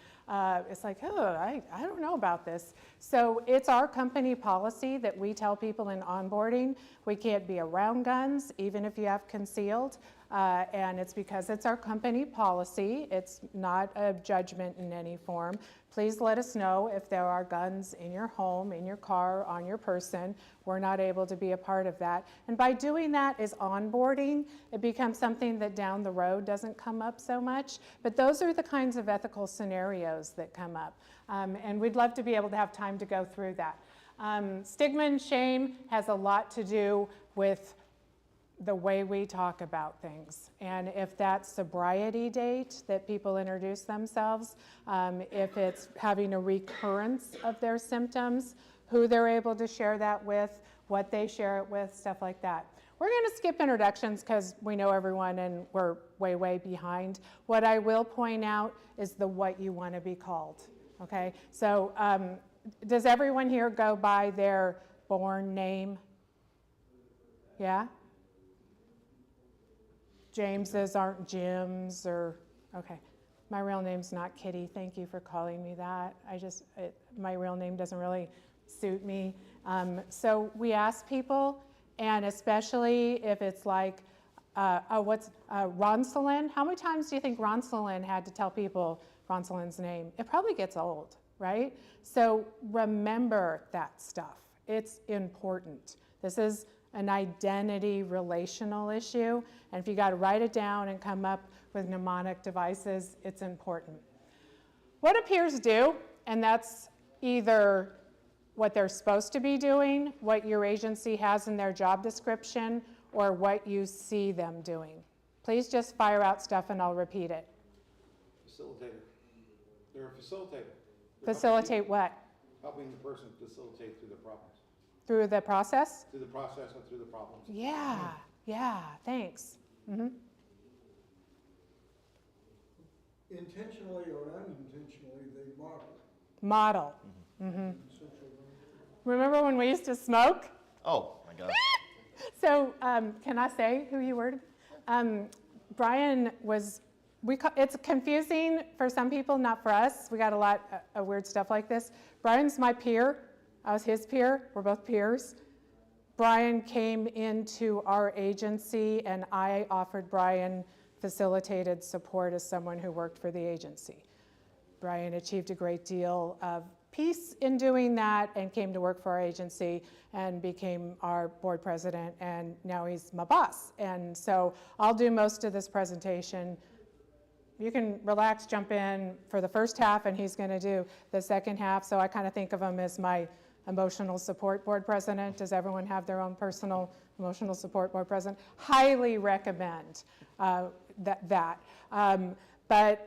it's like, oh, I don't know about this. So it's our company policy that we tell people in onboarding, we can't be around guns, even if you have concealed. And it's because it's our company policy. It's not a judgment in any form. Please let us know if there are guns in your home, in your car, on your person. We're not able to be a part of that. And by doing that is onboarding. It becomes something that down the road doesn't come up so much. But those are the kinds of ethical scenarios that come up. And we'd love to be able to have time to go through that. Stigma and shame has a lot to do with the way we talk about things. And if that's sobriety date that people introduce themselves, if it's having a recurrence of their symptoms, who they're able to share that with, what they share it with, stuff like that. We're gonna skip introductions because we know everyone and we're way, way behind. What I will point out is the what you wanna be called, okay? So does everyone here go by their born name? Yeah? James's aren't Jim's or, okay. My real name's not Kitty, thank you for calling me that. My real name doesn't really suit me. So we ask people, and especially if it's like, Ronsalyn? How many times do you think Ronsalyn had to tell people Ronsalyn's name? It probably gets old, right? So remember that stuff. It's important. This is an identity relational issue, and if you got to write it down and come up with mnemonic devices, it's important. What do peers do? And that's either what they're supposed to be doing, what your agency has in their job description, or what you see them doing. Please just fire out stuff and I'll repeat it. Facilitator. They're a facilitator. Facilitate what? Helping the person facilitate through the problems. Through the process? Through the process and through the problems. Yeah, thanks. Intentionally or unintentionally, they model. Model. Remember when we used to smoke? Oh, my God. So can I say who you were? Brian was, it's confusing for some people, not for us. We got a lot of weird stuff like this. Brian's my peer. I was his peer. We're both peers. Brian came into our agency and I offered Brian facilitated support as someone who worked for the agency. Brian achieved a great deal of peace in doing that and came to work for our agency and became our board president, and now he's my boss. And so I'll do most of this presentation. You can relax, jump in for the first half, and he's gonna do the second half. So I kind of think of him as my emotional support board president. Does everyone have their own personal emotional support board president? Highly recommend that. But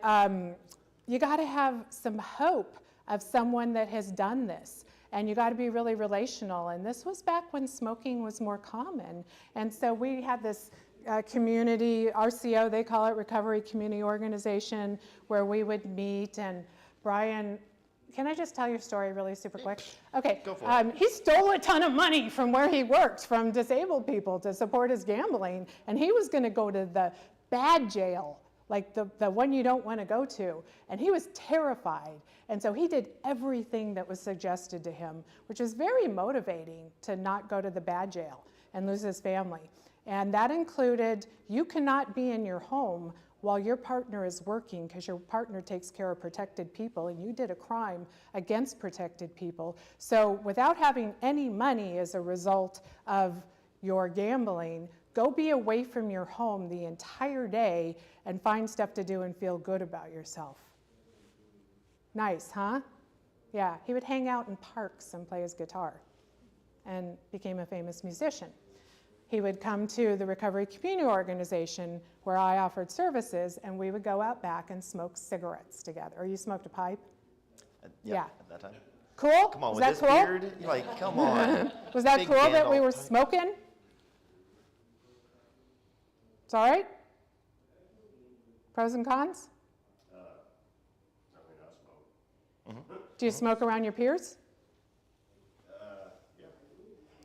you gotta have some hope of someone that has done this. And you gotta be really relational. And this was back when smoking was more common. And so we had this community, RCO, they call it, Recovery Community Organization, where we would meet. And Brian, can I just tell your story really super quick? Okay, Go for it. He stole a ton of money from where he worked, from disabled people to support his gambling. And he was gonna go to the bad jail, like the one you don't want to go to. And he was terrified. And so he did everything that was suggested to him, which was very motivating to not go to the bad jail and lose his family. And that included, you cannot be in your home while your partner is working because your partner takes care of protected people and you did a crime against protected people. So without having any money as a result of you're gambling, go be away from your home the entire day and find stuff to do and feel good about yourself. Nice, huh? Yeah, he would hang out in parks and play his guitar and became a famous musician. He would come to the Recovery Community Organization where I offered services, and we would go out back and smoke cigarettes together. Or you smoked a pipe? Yeah. At that time. Cool? Come on, Was with that this cool? beard, you're like, come on. Was that Big cool that we Gandalf were type. smoking? It's all right? Pros and cons? I mean, I smoke. Do you smoke around your peers? Yeah.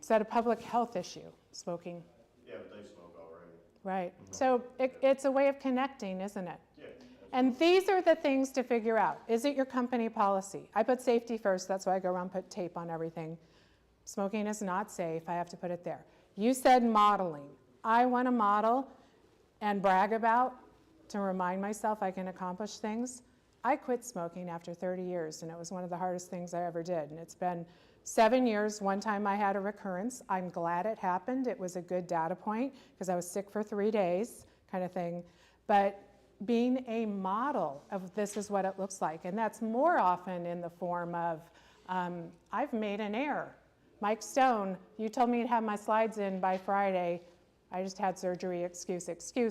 Is that a public health issue, smoking? Yeah, but they smoke already. Right. So it's a way of connecting, isn't it? Yeah. And these are the things to figure out. Is it your company policy? I put safety first. That's why I go around and put tape on everything. Smoking is not safe. I have to put it there. You said modeling. I want to model and brag about to remind myself I can accomplish things. I quit smoking after 30 years, and it was one of the hardest things I ever did. And it's been 7 years. One time I had a recurrence. I'm glad it happened. It was a good data point because I was sick for 3 days, kind of thing. But being a model of this is what it looks like, and that's more often in the form of, I've made an error. Mike Stone, you told me to have my slides in by Friday. I just had surgery, excuse,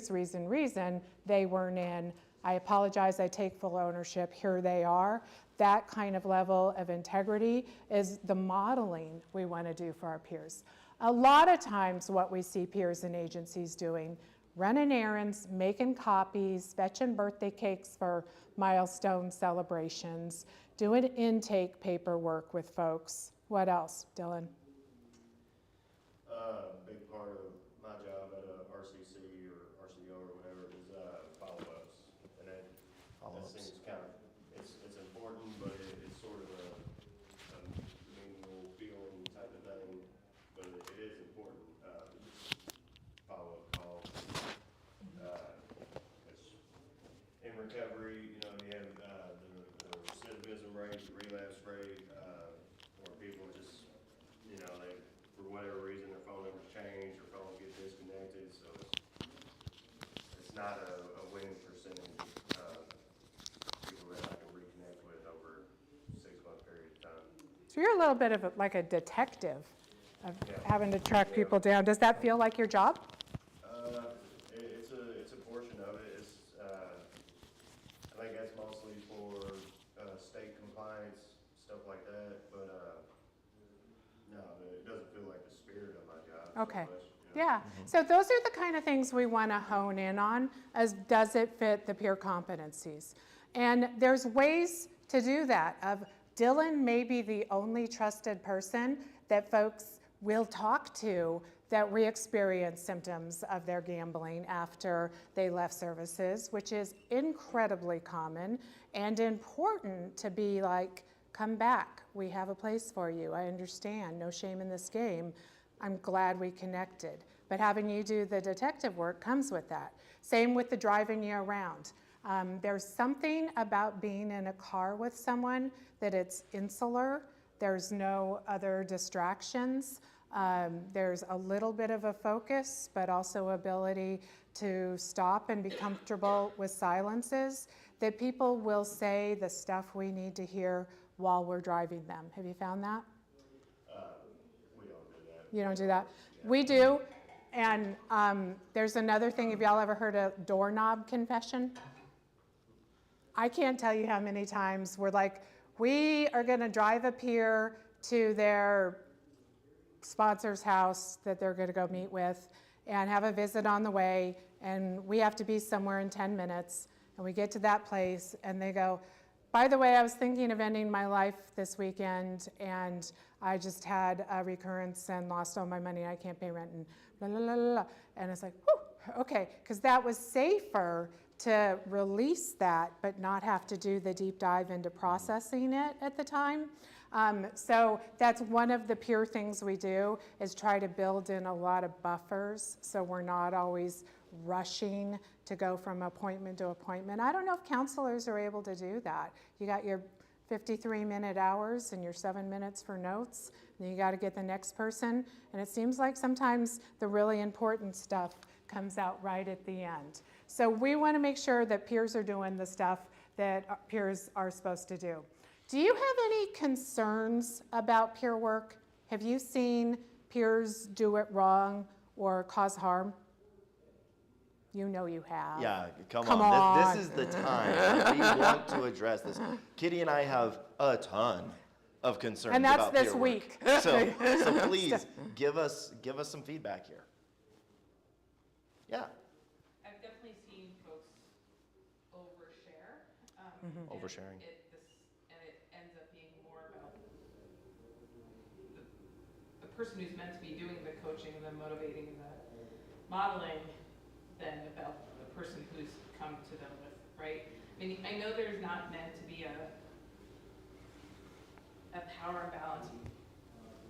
reason. They weren't in. I apologize, I take full ownership, here they are. That kind of level of integrity is the modeling we want to do for our peers. A lot of times what we see peers and agencies doing, running errands, making copies, fetching birthday cakes for milestone celebrations, doing intake paperwork with folks. What else, Dylan? Big part of my job at a RCC or RCO or whatever is follow-ups, and that seems kind of it's important, but it's sort of a menial feeling type of thing, but it is important. Follow-up calls. In recovery, you know, you have the recidivism rate, the relapse rate, where people just, you know, they, for whatever reason, their phone numbers change, or phones get disconnected, so it's not a winning percentage of people that I can reconnect with over a 6-month period of time. So you're a little bit of like a detective of having to track people down. Does that feel like your job? It's a portion of it. It's I think that's mostly for state compliance, stuff like that. But no, it doesn't feel like the spirit of my job. Okay. So much, you know? Yeah. So those are the kind of things we want to hone in on, as does it fit the peer competencies? And there's ways to do that. Dylan may be the only trusted person that folks will talk to that re-experience symptoms of their gambling after they left services, which is incredibly common and important to be like, come back, we have a place for you, I understand, no shame in this game, I'm glad we connected. But having you do the detective work comes with that. Same with the driving you around. There's something about being in a car with someone that it's insular, there's no other distractions. There's a little bit of a focus, but also ability to stop and be comfortable with silences, that people will say the stuff we need to hear while we're driving them. Have you found that? We don't do that. You don't do that? We do. And there's another thing. Have y'all ever heard a doorknob confession? I can't tell you how many times we're like, we are going to drive up here to their sponsor's house that they're going to go meet with and have a visit on the way, and we have to be somewhere in 10 minutes, and we get to that place and they go, by the way, I was thinking of ending my life this weekend and I just had a recurrence and lost all my money, I can't pay rent, and blah, blah, blah, blah. And it's like, whew, okay, because that was safer to release that but not have to do the deep dive into processing it at the time. So that's one of the peer things we do, is try to build in a lot of buffers so we're not always rushing to go from appointment to appointment. I don't know if counselors are able to do that. You got your 53-minute hours and your 7 minutes for notes. And then you got to get the next person. And it seems like sometimes the really important stuff comes out right at the end. So we want to make sure that peers are doing the stuff that peers are supposed to do. Do you have any concerns about peer work? Have you seen peers do it wrong or cause harm? You know you have. Yeah, come Come on. on. This is the time. We want to address this. Kitty and I have a ton of concerns And that's about this peer work. week. So please give us some feedback here. Yeah, I've definitely seen folks overshare. Oversharing. And it ends up being more about the person who's meant to be doing the coaching and the motivating and the modeling than about the person who's come to them with, right? I mean, I know there's not meant to be a power imbalance,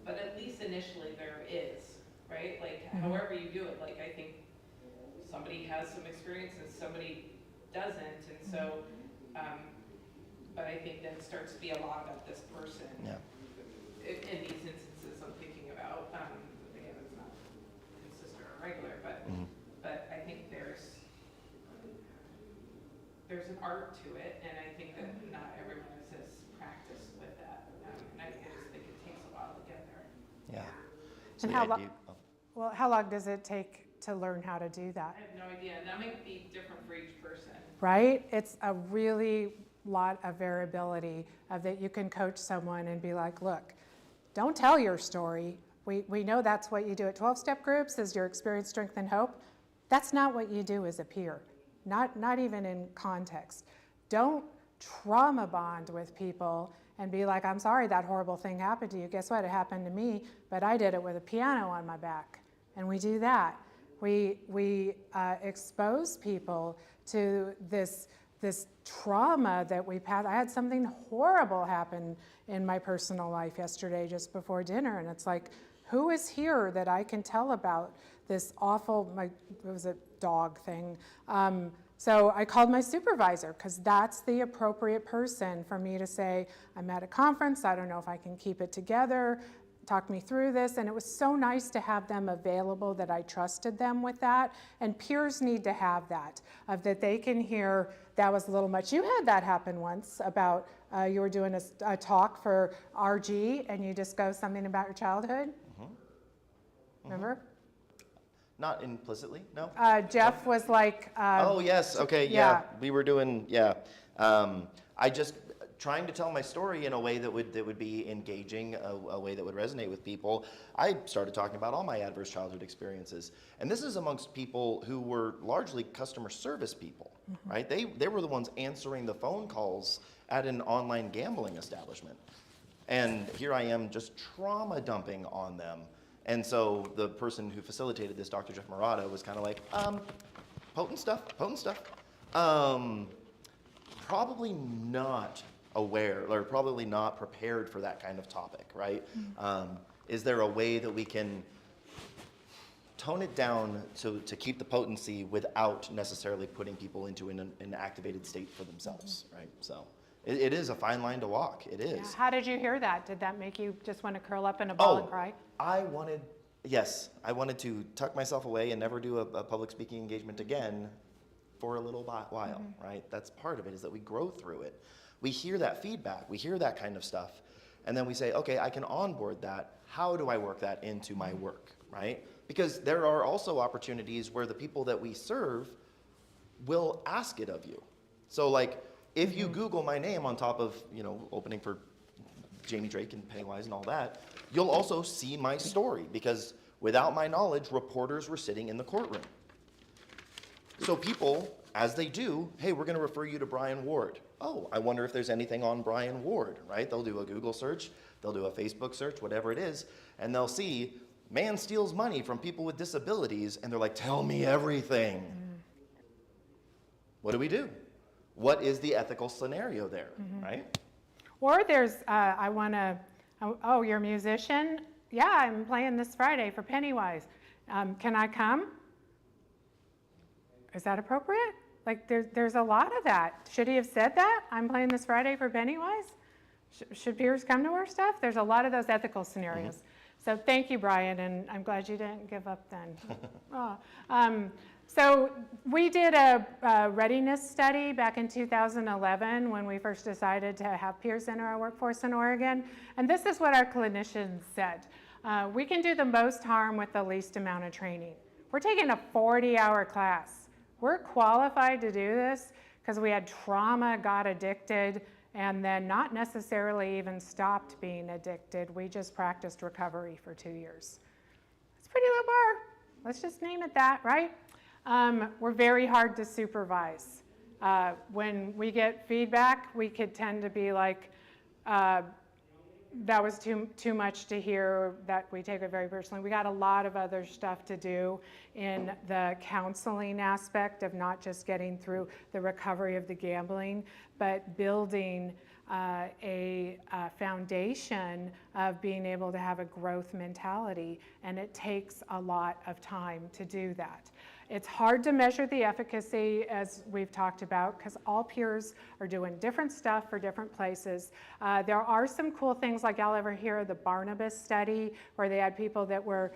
but at least initially there is, right? Like, however you do it, like, I think somebody has some experience and somebody doesn't, and so, but I think then it starts to be a lot about this person. yeah. In these instances I'm thinking about, again, it's not consistent or regular, but I think there's an art to it, and I think that not everyone is as practiced with that, and I just think it takes a while to get there. Yeah. And the how idea- Well, how long does it take to learn how to do that? I have no idea, and that might be different for each person. Right? It's a really lot of variability of that you can coach someone and be like, look, don't tell your story. We know that's what you do at 12-step groups is your experience, strength, and hope. That's not what you do as a peer, not even in context. Don't trauma bond with people and be like, I'm sorry that horrible thing happened to you. Guess what? It happened to me, but I did it with a piano on my back. And we do that. We expose people to this trauma that we've had. I had something horrible happen in my personal life yesterday just before dinner, and it's like, who is here that I can tell about this awful, it was a dog thing. So I called my supervisor because that's the appropriate person for me to say, I'm at a conference, I don't know if I can keep it together, talk me through this. And it was so nice to have them available that I trusted them with that. And peers need to have that, of that they can hear that was a little much. You had that happen once about you were doing a talk for RG and you discussed something about your childhood. Remember? Not implicitly, no? Jeff was like, Oh, yes, okay, yeah. we were doing, I just, trying to tell my story in a way that would be engaging, a way that would resonate with people, I started talking about all my adverse childhood experiences. And this is amongst people who were largely customer service people, right? They were the ones answering the phone calls at an online gambling establishment. And here I am just trauma dumping on them. And so the person who facilitated this, Dr. Jeff Murata, was kind of like, potent stuff. Probably not aware, or probably not prepared for that kind of topic, right? Is there a way that we can tone it down to keep the potency without necessarily putting people into an activated state for themselves, right? So it is a fine line to walk, it is. Yeah. How did you hear that? Did that make you just want to curl up in a ball and cry? I wanted to tuck myself away and never do a public speaking engagement again for a little while, right? That's part of it, is that we grow through it. We hear that feedback, we hear that kind of stuff, and then we say, okay, I can onboard that. How do I work that into my work, right? Because there are also opportunities where the people that we serve will ask it of you. So like, if you Google my name on top of, opening for Jamie Drake and Pennywise and all that, you'll also see my story, because without my knowledge, reporters were sitting in the courtroom. So people, as they do, hey, we're gonna refer you to Brian Ward. Oh, I wonder if there's anything on Brian Ward, right? They'll do a Google search, they'll do a Facebook search, whatever it is, and they'll see, man steals money from people with disabilities, and they're like, tell me everything. What do? What is the ethical scenario there, right? Or there's, oh, you're a musician? Yeah, I'm playing this Friday for Pennywise. Can I come? Is that appropriate? Like, there's a lot of that. Should he have said that? I'm playing this Friday for Pennywise? Should peers come to our stuff? There's a lot of those ethical scenarios. So thank you, Brian, and I'm glad you didn't give up then. So we did a readiness study back in 2011 when we first decided to have peers enter our workforce in Oregon, and this is what our clinicians said. We can do the most harm with the least amount of training. We're taking a 40-hour class. We're qualified to do this because we had trauma, got addicted, and then not necessarily even stopped being addicted. We just practiced recovery for 2 years. It's a pretty low bar. Let's just name it that, right? We're very hard to supervise. When we get feedback, we could tend to be like, that was too much to hear, that we take it very personally. We got a lot of other stuff to do in the counseling aspect of not just getting through the recovery of the gambling, but building a foundation of being able to have a growth mentality, and it takes a lot of time to do that. It's hard to measure the efficacy, as we've talked about, because all peers are doing different stuff for different places. There are some cool things, like y'all ever hear of the Barnabas study, where they had people that were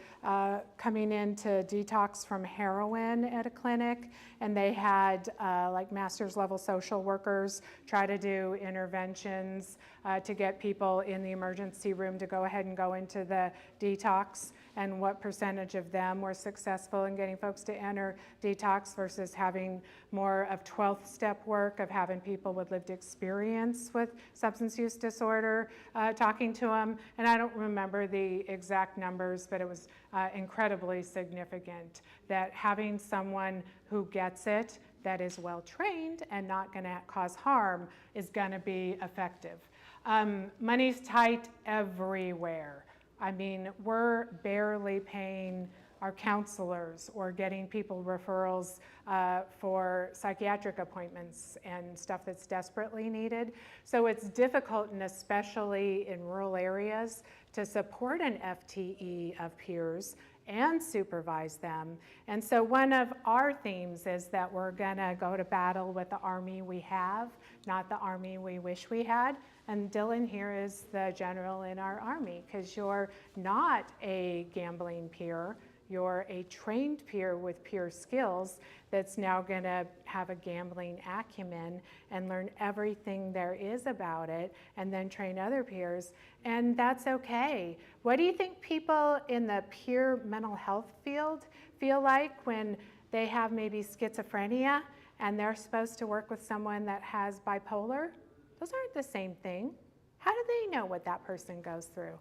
coming in to detox from heroin at a clinic, and they had like master's level social workers try to do interventions to get people in the emergency room to go ahead and go into the detox, and what percentage of them were successful in getting folks to enter detox versus having more of 12th step work of having people with lived experience with substance use disorder talking to them. And I don't remember the exact numbers, but it was incredibly significant that having someone who gets it, that is well trained and not going to cause harm, is going to be effective. Money's tight everywhere. I mean, we're barely paying our counselors or getting people referrals for psychiatric appointments and stuff that's desperately needed. So it's difficult, and especially in rural areas, to support an FTE of peers and supervise them. And so one of our themes is that we're gonna go to battle with the army we have, not the army we wish we had. And Dylan here is the general in our army, because you're not a gambling peer, you're a trained peer with peer skills that's now gonna have a gambling acumen and learn everything there is about it, and then train other peers, and that's okay. What do you think people in the peer mental health field feel like when they have maybe schizophrenia and they're supposed to work with someone that has bipolar? Those aren't the same thing. How do they know what that person goes through?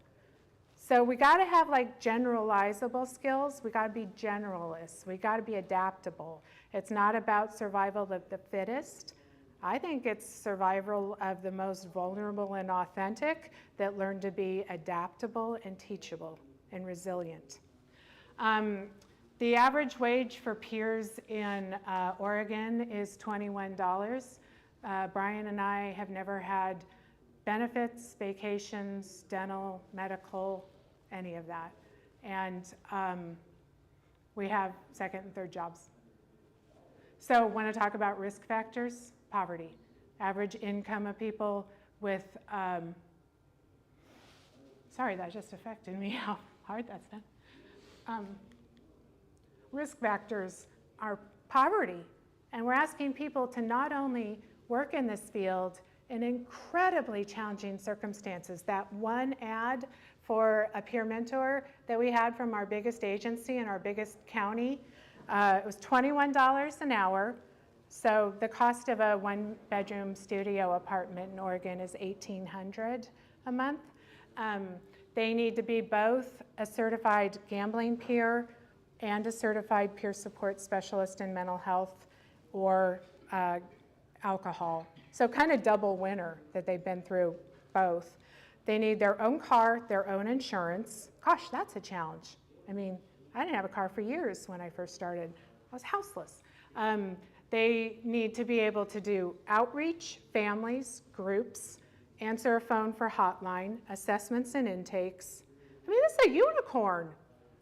So we gotta have like generalizable skills. We gotta be generalists. We gotta be adaptable. It's not about survival of the fittest. I think it's survival of the most vulnerable and authentic that learn to be adaptable and teachable and resilient. The average wage for peers in Oregon is $21. Brian and I have never had benefits, vacations, dental, medical, any of that. And we have second and third jobs. So want to talk about risk factors? Poverty. Average income of people with, sorry, that just affected me, how hard that's been. Risk factors are poverty. And we're asking people to not only work in this field in incredibly challenging circumstances. That one ad for a peer mentor that we had from our biggest agency in our biggest county, it was $21 an hour. So the cost of a one-bedroom studio apartment in Oregon is $1,800 a month. They need to be both a certified gambling peer and a certified peer support specialist in mental health or alcohol. So kind of double winner that they've been through both. They need their own car, their own insurance. Gosh, that's a challenge. I mean, I didn't have a car for years when I first started. I was houseless. They need to be able to do outreach, families, groups, answer a phone for hotline, assessments and intakes. I mean, this is a unicorn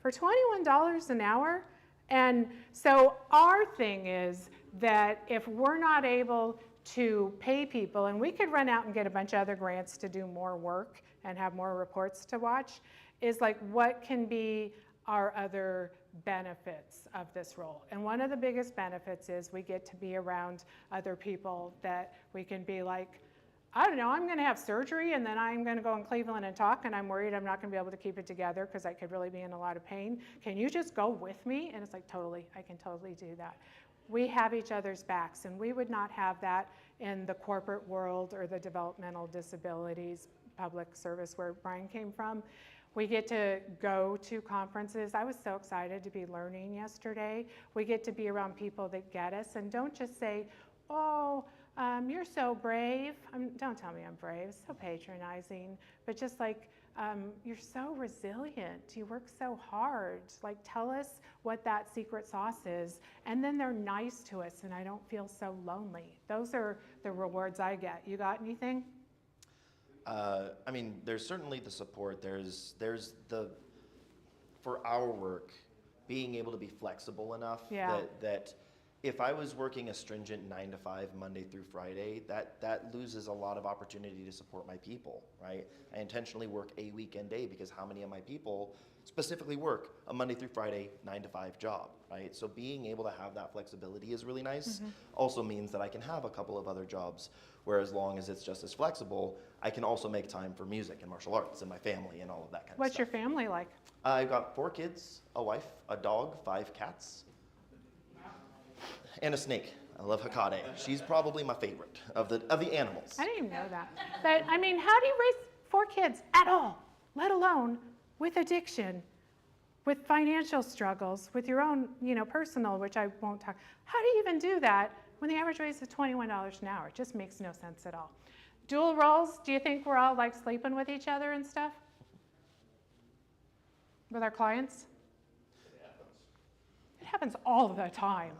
for $21 an hour. And so our thing is that if we're not able to pay people, and we could run out and get a bunch of other grants to do more work and have more reports to watch, is like what can be our other benefits of this role. And one of the biggest benefits is we get to be around other people that we can be like, I don't know, I'm going to have surgery and then I'm going to go in Cleveland and talk, and I'm worried I'm not going to be able to keep it together because I could really be in a lot of pain. Can you just go with me? And it's like, totally, I can totally do that. We have each other's backs, and we would not have that in the corporate world or the developmental disabilities public service where Brian came from. We get to go to conferences. I was so excited to be learning yesterday. We get to be around people that get us and don't just say, oh, you're so brave. Don't tell me I'm brave, so patronizing, but just like, you're so resilient, you work so hard. Like, tell us what that secret sauce is, and then they're nice to us and I don't feel so lonely. Those are the rewards I get. You got anything? I mean, there's certainly the support. There's the, for our work, being able to be flexible enough that if I was working a stringent 9 to 5 Monday through Friday, that loses a lot of opportunity to support my people, right? I intentionally work a weekend day because how many of my people specifically work a Monday through Friday 9 to 5 job, right? So being able to have that flexibility is really nice. Also means that I can have a couple of other jobs where as long as it's just as flexible, I can also make time for music and martial arts and my family and all of that kind of stuff. What's your family like? I've got 4 kids, a wife, a dog, 5 cats, and a snake. I love Hecate. She's probably my favorite of the animals. I didn't even know that. But I mean, how do you raise 4 kids at all, let alone with addiction, with financial struggles, with your own, personal, which I won't talk. How do you even do that when the average wage is $21 an hour? It just makes no sense at all. Dual roles, do you think we're all like sleeping with each other and stuff? With our clients? It happens all the time.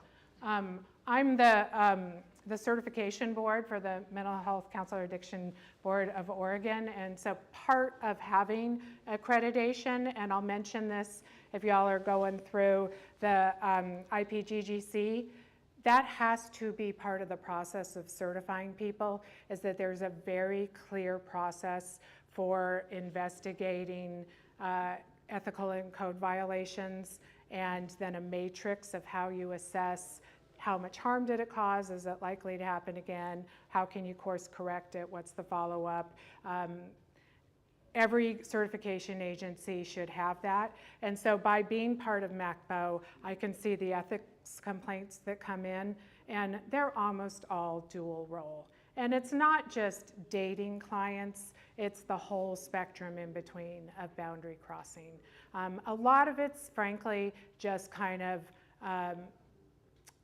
I'm the certification board for the Mental Health Counselor Addiction Board of Oregon, and so part of having accreditation, and I'll mention this if y'all are going through the IPGGC, that has to be part of the process of certifying people, is that there's a very clear process for investigating ethical and code violations, and then a matrix of how you assess how much harm did it cause, is it likely to happen again, how can you course correct it, what's the follow-up. Every certification agency should have that, and so by being part of MACBO, I can see the ethics complaints that come in, and they're almost all dual role. And it's not just dating clients, it's the whole spectrum in between of boundary crossing. A lot of it's frankly just kind of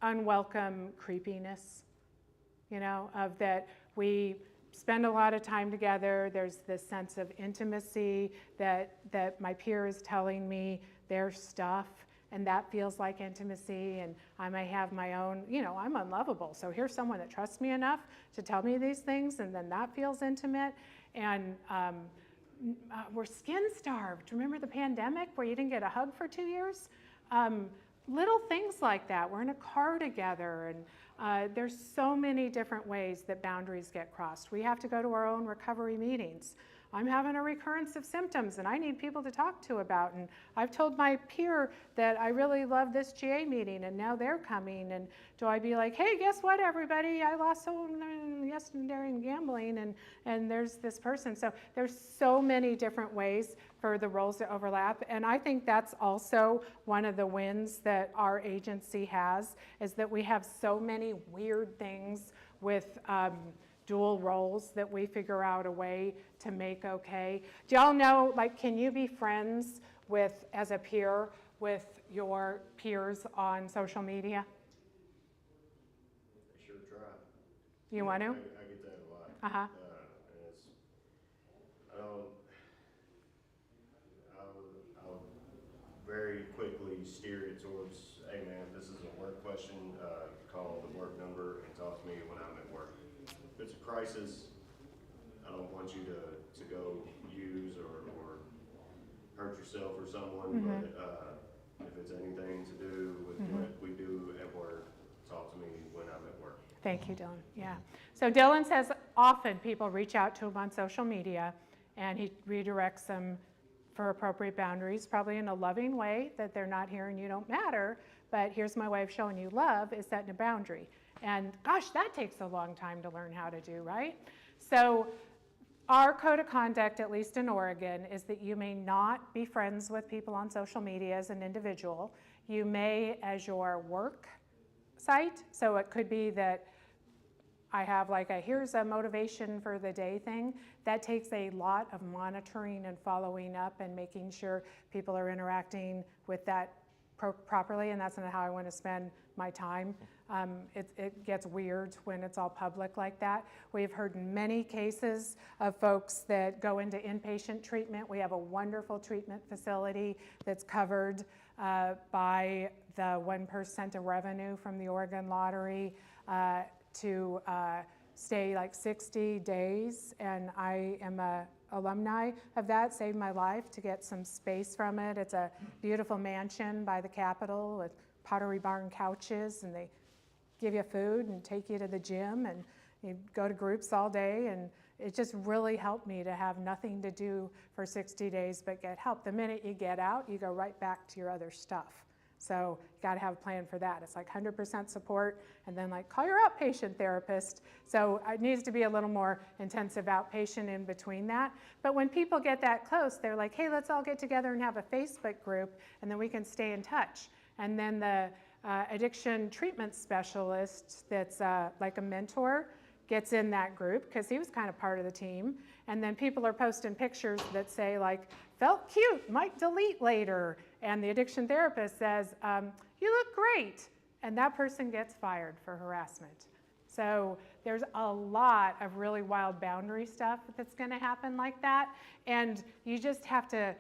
unwelcome creepiness, of that we spend a lot of time together, there's this sense of intimacy that my peer is telling me their stuff, and that feels like intimacy, and I may have my own, I'm unlovable, so here's someone that trusts me enough to tell me these things, and then that feels intimate. And we're skin-starved. Remember the pandemic where you didn't get a hug for 2 years? Little things like that. We're in a car together, and there's so many different ways that boundaries get crossed. We have to go to our own recovery meetings. I'm having a recurrence of symptoms and I need people to talk to about, and I've told my peer that I really love this GA meeting and now they're coming, and do I be like, hey, guess what everybody, I lost someone yesterday in gambling, and there's this person. So there's so many different ways for the roles to overlap, and I think that's also one of the wins that our agency has, is that we have so many weird things with dual roles that we figure out a way to make okay. Do y'all know, like, can you be friends with, as a peer, with your peers on social media? I sure try. You want to? I get that a lot. Uh-huh. And it's, I'll very quickly steer it towards, hey man, if this is a work question, call the work number and talk to me when I'm at work. If it's a crisis, I don't want you to go use or hurt yourself or someone, but if it's anything to do with what we do at work, talk to me when I'm at work. Thank you, Dylan. Yeah. So Dylan says often people reach out to him on social media, and he redirects them for appropriate boundaries, probably in a loving way, that they're not here and you don't matter, but here's my way of showing you love is setting a boundary. And gosh, that takes a long time to learn how to do, right? So our code of conduct, at least in Oregon, is that you may not be friends with people on social media as an individual. You may as your work site. So it could be that I have like a here's a motivation for the day thing. That takes a lot of monitoring and following up and making sure people are interacting with that properly, and that's not how I want to spend my time. It gets weird when it's all public like that. We've heard many cases of folks that go into inpatient treatment. We have a wonderful treatment facility that's covered by the 1% of revenue from the Oregon Lottery to stay like 60 days, and I am a alumni of that, saved my life to get some space from it. It's a beautiful mansion by the Capitol with Pottery Barn couches, and they give you food and take you to the gym, and you go to groups all day, and it just really helped me to have nothing to do for 60 days but get help. The minute you get out, you go right back to your other stuff. So you got to have a plan for that. It's like 100% support, and then like call your outpatient therapist. So it needs to be a little more intensive outpatient in between that. But when people get that close, they're like, hey, let's all get together and have a Facebook group, and then we can stay in touch. And then the addiction treatment specialist that's like a mentor gets in that group because he was kind of part of the team. And then people are posting pictures that say like, felt cute, might delete later. And the addiction therapist says, you look great. And that person gets fired for harassment. So there's a lot of really wild boundary stuff that's gonna happen like that. And you just have to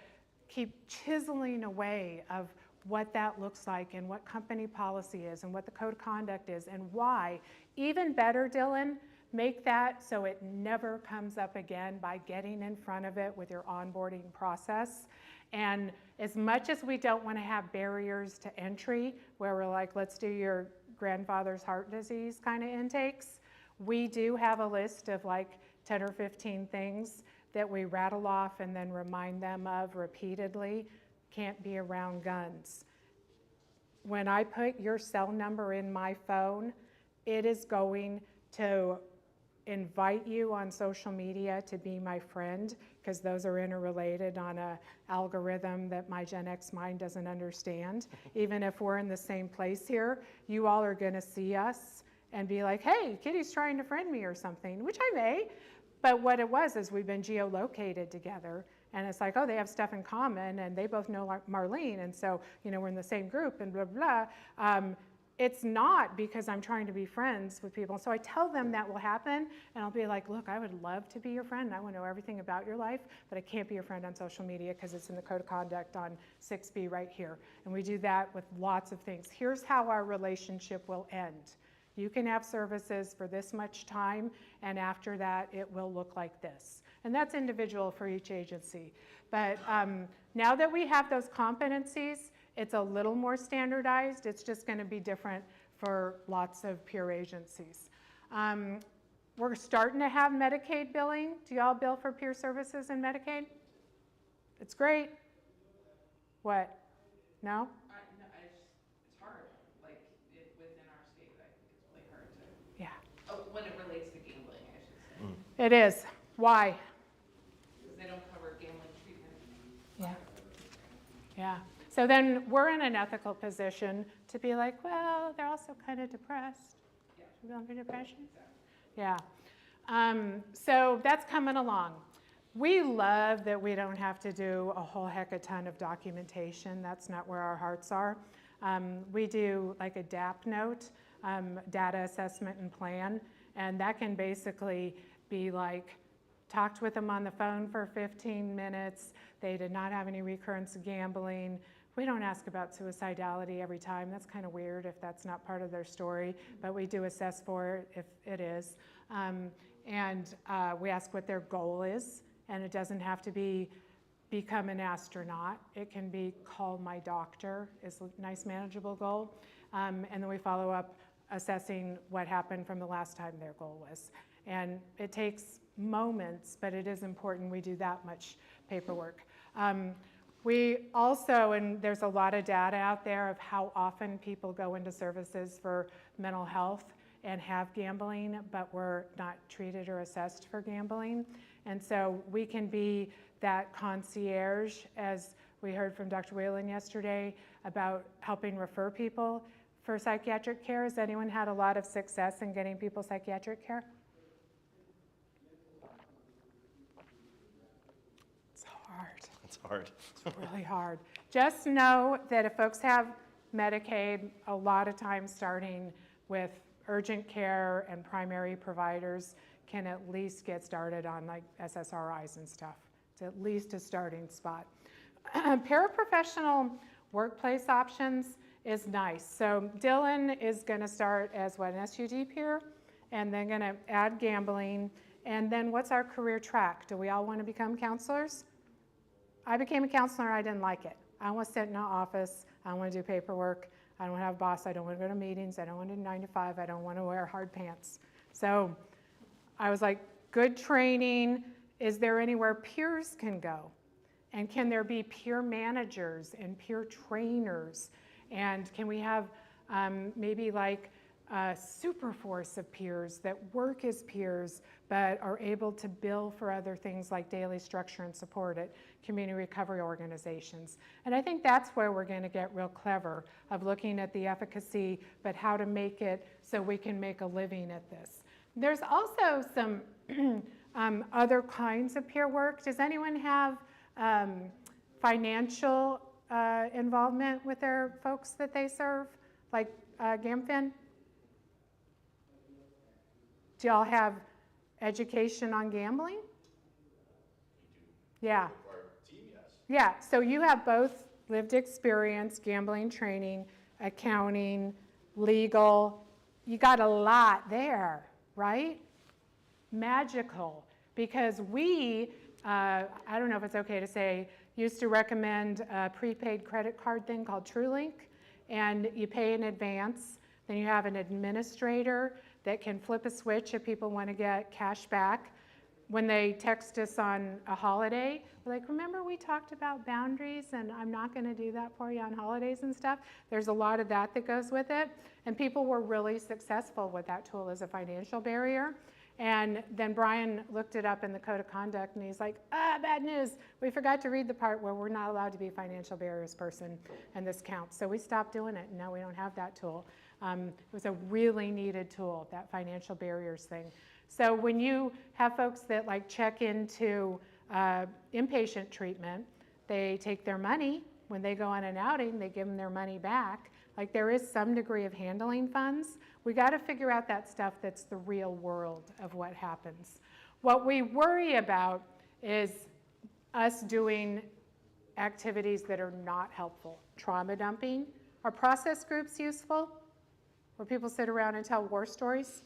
keep chiseling away of what that looks like and what company policy is and what the code of conduct is and why. Even better, Dylan, make that so it never comes up again by getting in front of it with your onboarding process. And as much as we don't want to have barriers to entry, where we're like, let's do your grandfather's heart disease kind of intakes, we do have a list of like 10 or 15 things that we rattle off and then remind them of repeatedly. Can't be around guns. When I put your cell number in my phone, it is going to invite you on social media to be my friend, because those are interrelated on an algorithm that my Gen X mind doesn't understand. Even if we're in the same place here, you all are going to see us and be like, hey, Kitty's trying to friend me or something, which I may. But what it was is we've been geolocated together. And it's like, oh, they have stuff in common, and they both know Marlene, and so, you know, we're in the same group, and blah, blah. It's not because I'm trying to be friends with people. So I tell them that will happen, and I'll be like, look, I would love to be your friend. I want to know everything about your life, but I can't be your friend on social media because it's in the code of conduct on 6B right here. And we do that with lots of things. Here's how our relationship will end. You can have services for this much time, and after that, it will look like this. And that's individual for each agency. But now that we have those competencies, it's a little more standardized. It's just going to be different for lots of peer agencies. We're starting to have Medicaid billing. Do y'all bill for peer services in Medicaid? It's great. What? No? No, it's hard. Like, within our state, I think it's really hard to. Yeah. Oh, when it relates to gambling, I should say. It is. Why? Because they don't cover gambling treatment. Yeah. Yeah. So then we're in an ethical position to be like, well, they're also kind of depressed. Yeah. Should we go for depression? Exactly. Yeah. So that's coming along. We love that we don't have to do a whole heck of a ton of documentation. That's not where our hearts are. We do like a DAP note, data assessment and plan, and that can basically be like, talked with them on the phone for 15 minutes. They did not have any recurrence of gambling. We don't ask about suicidality every time. That's kind of weird if that's not part of their story, but we do assess for it if it is. We ask what their goal is, and it doesn't have to be become an astronaut. It can be call my doctor is a nice manageable goal. And then we follow up assessing what happened from the last time their goal was. And it takes moments, but it is important we do that much paperwork. We also, and there's a lot of data out there of how often people go into services for mental health and have gambling, but were not treated or assessed for gambling. And so we can be that concierge, as we heard from Dr. Whalen yesterday, about helping refer people for psychiatric care. Has anyone had a lot of success in getting people psychiatric care? It's hard. It's hard. It's really hard. Just know that if folks have Medicaid, a lot of times starting with urgent care and primary providers can at least get started on like SSRIs and stuff. It's at least a starting spot. Paraprofessional workplace options is nice. So Dylan is going to start as what, an SUD peer, and then going to add gambling. And then what's our career track? Do we all want to become counselors? I became a counselor, I didn't like it. I don't want to sit in an office, I don't want to do paperwork, I don't want to have a boss, I don't want to go to meetings, I don't want to do 9 to 5, I don't want to wear hard pants. So I was like, good training, is there anywhere peers can go? And can there be peer managers and peer trainers? And can we have maybe like a super force of peers that work as peers but are able to bill for other things like daily structure and support at community recovery organizations? And I think that's where we're going to get real clever of looking at the efficacy, but how to make it so we can make a living at this. There's also some other kinds of peer work. Does anyone have financial involvement with their folks that they serve, like GAMFIN? Do y'all have education on gambling? Yeah. Yeah, so you have both lived experience, gambling training, accounting, legal. You got a lot there, right? Magical, because we, I don't know if it's okay to say, used to recommend a prepaid credit card thing called TrueLink, and you pay in advance. Then you have an administrator that can flip a switch if people want to get cash back. When they text us on a holiday, we're like, remember we talked about boundaries and I'm not going to do that for you on holidays and stuff? There's a lot of that that goes with it. And people were really successful with that tool as a financial barrier. And then Brian looked it up in the code of conduct and he's like, bad news. We forgot to read the part where we're not allowed to be a financial barriers person and this counts. So we stopped doing it and now we don't have that tool. It was a really needed tool, that financial barriers thing. So when you have folks that like check into inpatient treatment, they take their money. When they go on an outing, they give them their money back. Like there is some degree of handling funds. We got to figure out that stuff that's the real world of what happens. What we worry about is us doing activities that are not helpful. Trauma dumping. Are process groups useful? Where people sit around and tell war stories?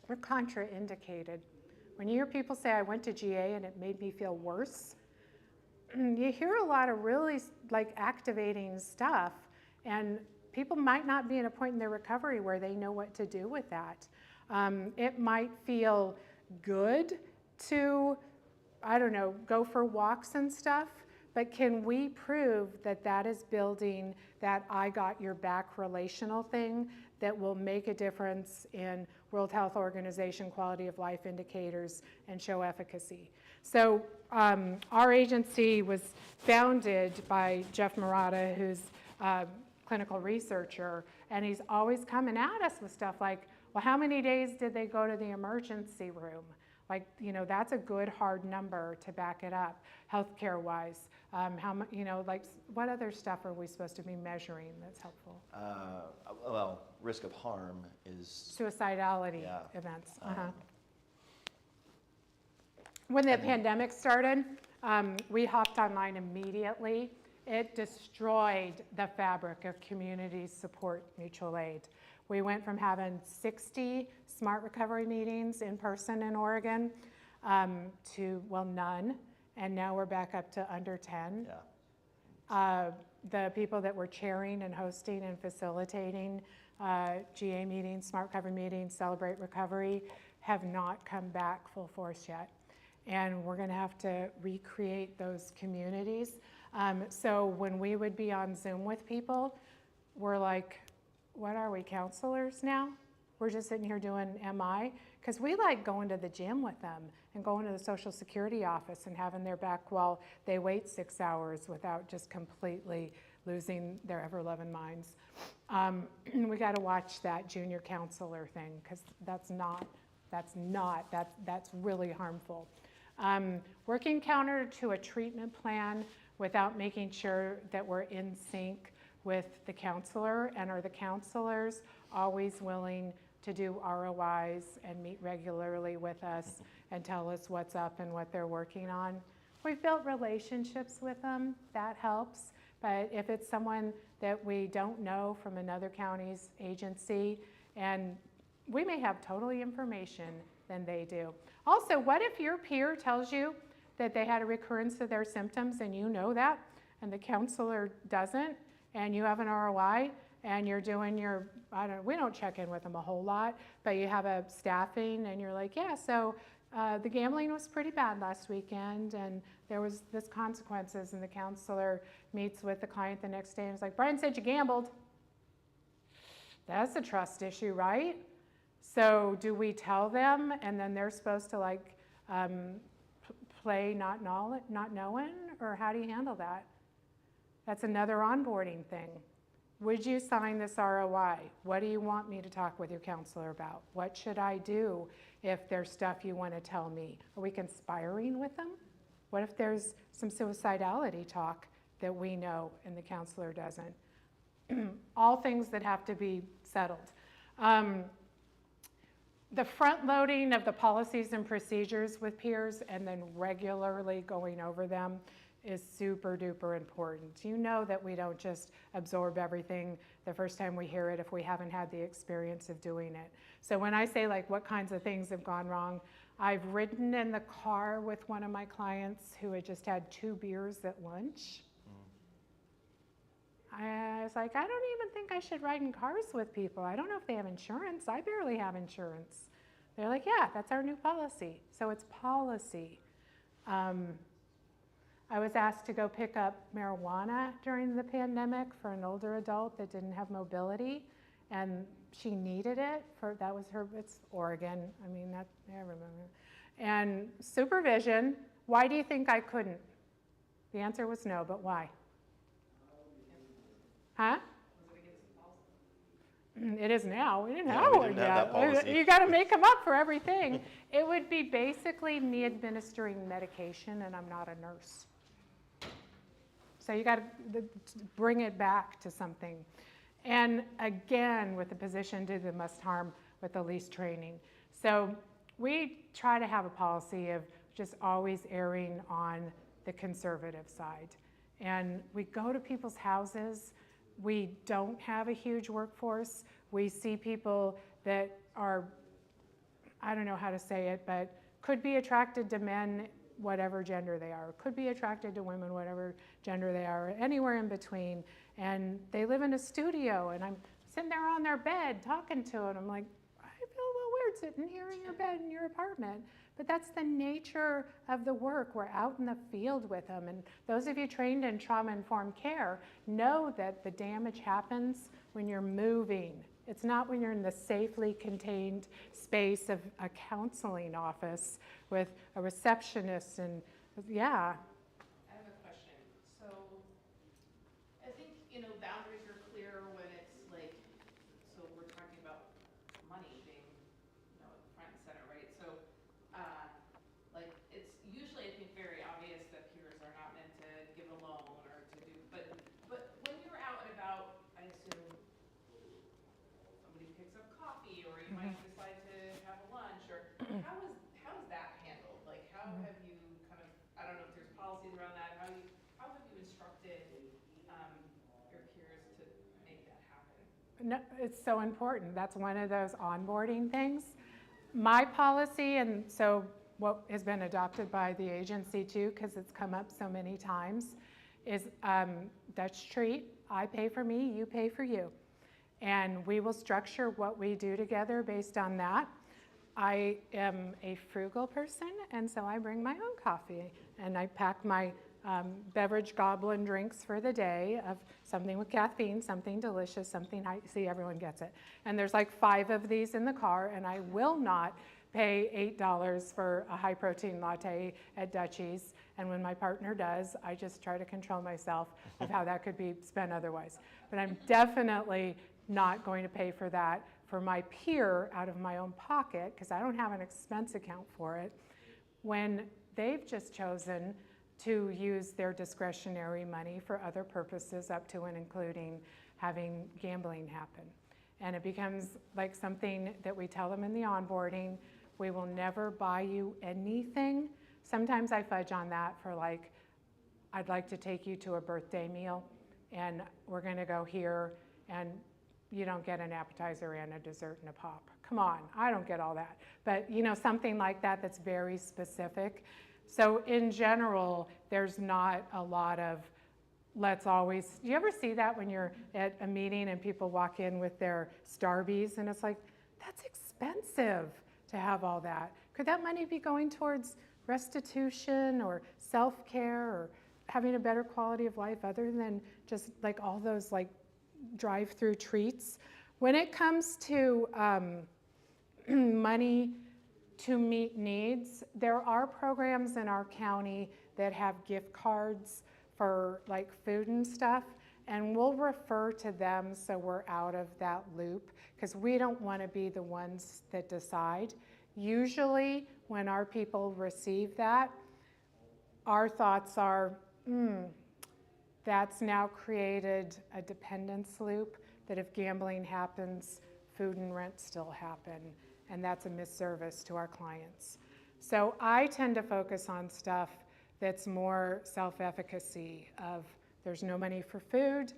They're contraindicated. When you hear people say, I went to GA and it made me feel worse, you hear a lot of really like activating stuff, and people might not be at a point in their recovery where they know what to do with that. It might feel good to, I don't know, go for walks and stuff, but can we prove that that is building that I got your back relational thing that will make a difference in World Health Organization quality of life indicators and show efficacy? So our agency was founded by Jeff Murata, who's a clinical researcher, and he's always coming at us with stuff like, well, how many days did they go to the emergency room? Like, you know, that's a good hard number to back it up, healthcare wise. How much, you know, like what other stuff are we supposed to be measuring that's helpful? Well, risk of harm is Suicidality yeah. events. When the pandemic started, we hopped online immediately. It destroyed the fabric of community support mutual aid. We went from having 60 smart recovery meetings in person in Oregon to, well, none. And now we're back up to under 10. Yeah. The people that were chairing and hosting and facilitating GA meetings, Smart Recovery meetings, Celebrate Recovery, have not come back full force yet. And we're going to have to recreate those communities. So when we would be on Zoom with people, we're like, what are we, counselors now? We're just sitting here doing MI? Because we like going to the gym with them and going to the Social Security office and having their back while they wait 6 hours without just completely losing their ever-loving minds. We got to watch that junior counselor thing, because that's really harmful. Working counter to a treatment plan without making sure that we're in sync with the counselor, and are the counselors always willing to do ROIs and meet regularly with us and tell us what's up and what they're working on. We've built relationships with them, that helps, but if it's someone that we don't know from another county's agency, and we may have totally information than they do. Also, what if your peer tells you that they had a recurrence of their symptoms and you know that, and the counselor doesn't, and you have an ROI, and you're doing your, we don't check in with them a whole lot, but you have a staffing, and you're like, yeah, so the gambling was pretty bad last weekend, and there was this consequences, and the counselor meets with the client the next day and is like, Brian said you gambled. That's a trust issue, right? So do we tell them, and then they're supposed to like play not knowing, or how do you handle that? That's another onboarding thing. Would you sign this ROI? What do you want me to talk with your counselor about? What should I do if there's stuff you want to tell me? Are we conspiring with them? What if there's some suicidality talk that we know and the counselor doesn't? All things that have to be settled. The front loading of the policies and procedures with peers and then regularly going over them is super duper important. You know that we don't just absorb everything the first time we hear it if we haven't had the experience of doing it. So when I say like what kinds of things have gone wrong, I've ridden in the car with one of my clients who had just had 2 beers at lunch. I was like, I don't even think I should ride in cars with people. I don't know if they have insurance. I barely have insurance. They're like, yeah, that's our new policy. So it's policy. I was asked to go pick up marijuana during the pandemic for an older adult that didn't have mobility, and she needed it that was her, it's Oregon, I mean, I remember. And supervision, why do you think I couldn't? The answer was no, but why? Huh? It is now. We didn't have one yet. You got to make them up for everything. It would be basically me administering medication, and I'm not a nurse. So you got to bring it back to something. And again, with the position do the must harm with the least training. So we try to have a policy of just always erring on the conservative side. And we go to people's houses. We don't have a huge workforce. We see people that are, I don't know how to say it, but could be attracted to men, whatever gender they are, could be attracted to women, whatever gender they are, anywhere in between. And they live in a studio, and I'm sitting there on their bed talking to them. I'm like, I feel a little weird sitting here in your bed in your apartment. But that's the nature of the work. We're out in the field with them. And those of you trained in trauma-informed care know that the damage happens when you're moving. It's not when you're in the safely contained space of a counseling office with a receptionist and, yeah. I have a question. So I think, boundaries are clear when it's like, so we're talking about money being, front and center, right? So, like, it's usually, I think, very obvious that peers are not meant to give a loan or to do, but when you're out and about, I assume somebody picks up coffee, or you might decide to have a lunch, or how is that handled? Like, how have you kind of, I don't know if there's policies around that, how have you instructed your peers to make that happen? No, it's so important. That's one of those onboarding things. My policy, and so what has been adopted by the agency too, because it's come up so many times, is Dutch treat. I pay for me, you pay for you. And we will structure what we do together based on that. I am a frugal person, and so I bring my own coffee, and I pack my beverage goblin drinks for the day of something with caffeine, something delicious, something high. See, everyone gets it. And there's like 5 of these in the car, and I will not pay $8 for a high protein latte at Dutchie's. And when my partner does, I just try to control myself of how that could be spent otherwise. But I'm definitely not going to pay for that for my peer out of my own pocket, because I don't have an expense account for it, when they've just chosen to use their discretionary money for other purposes, up to and including having gambling happen. And it becomes like something that we tell them in the onboarding: we will never buy you anything. Sometimes I fudge on that for, like, I'd like to take you to a birthday meal, and we're gonna go here, and you don't get an appetizer and a dessert and a pop. Come on, I don't get all that. But something like that that's very specific. So in general, there's not a lot of let's always, do you ever see that when you're at a meeting and people walk in with their Starbies, and it's like, that's expensive to have all that. Could that money be going towards restitution or self-care or having a better quality of life, other than just like all those like drive-through treats? When it comes to money to meet needs, there are programs in our county that have gift cards for like food and stuff, and we'll refer to them so we're out of that loop, because we don't want to be the ones that decide. Usually when our people receive that, our thoughts are, that's now created a dependence loop, that if gambling happens, food and rent still happen, and that's a misservice to our clients. So I tend to focus on stuff that's more self-efficacy of, there's no money for food,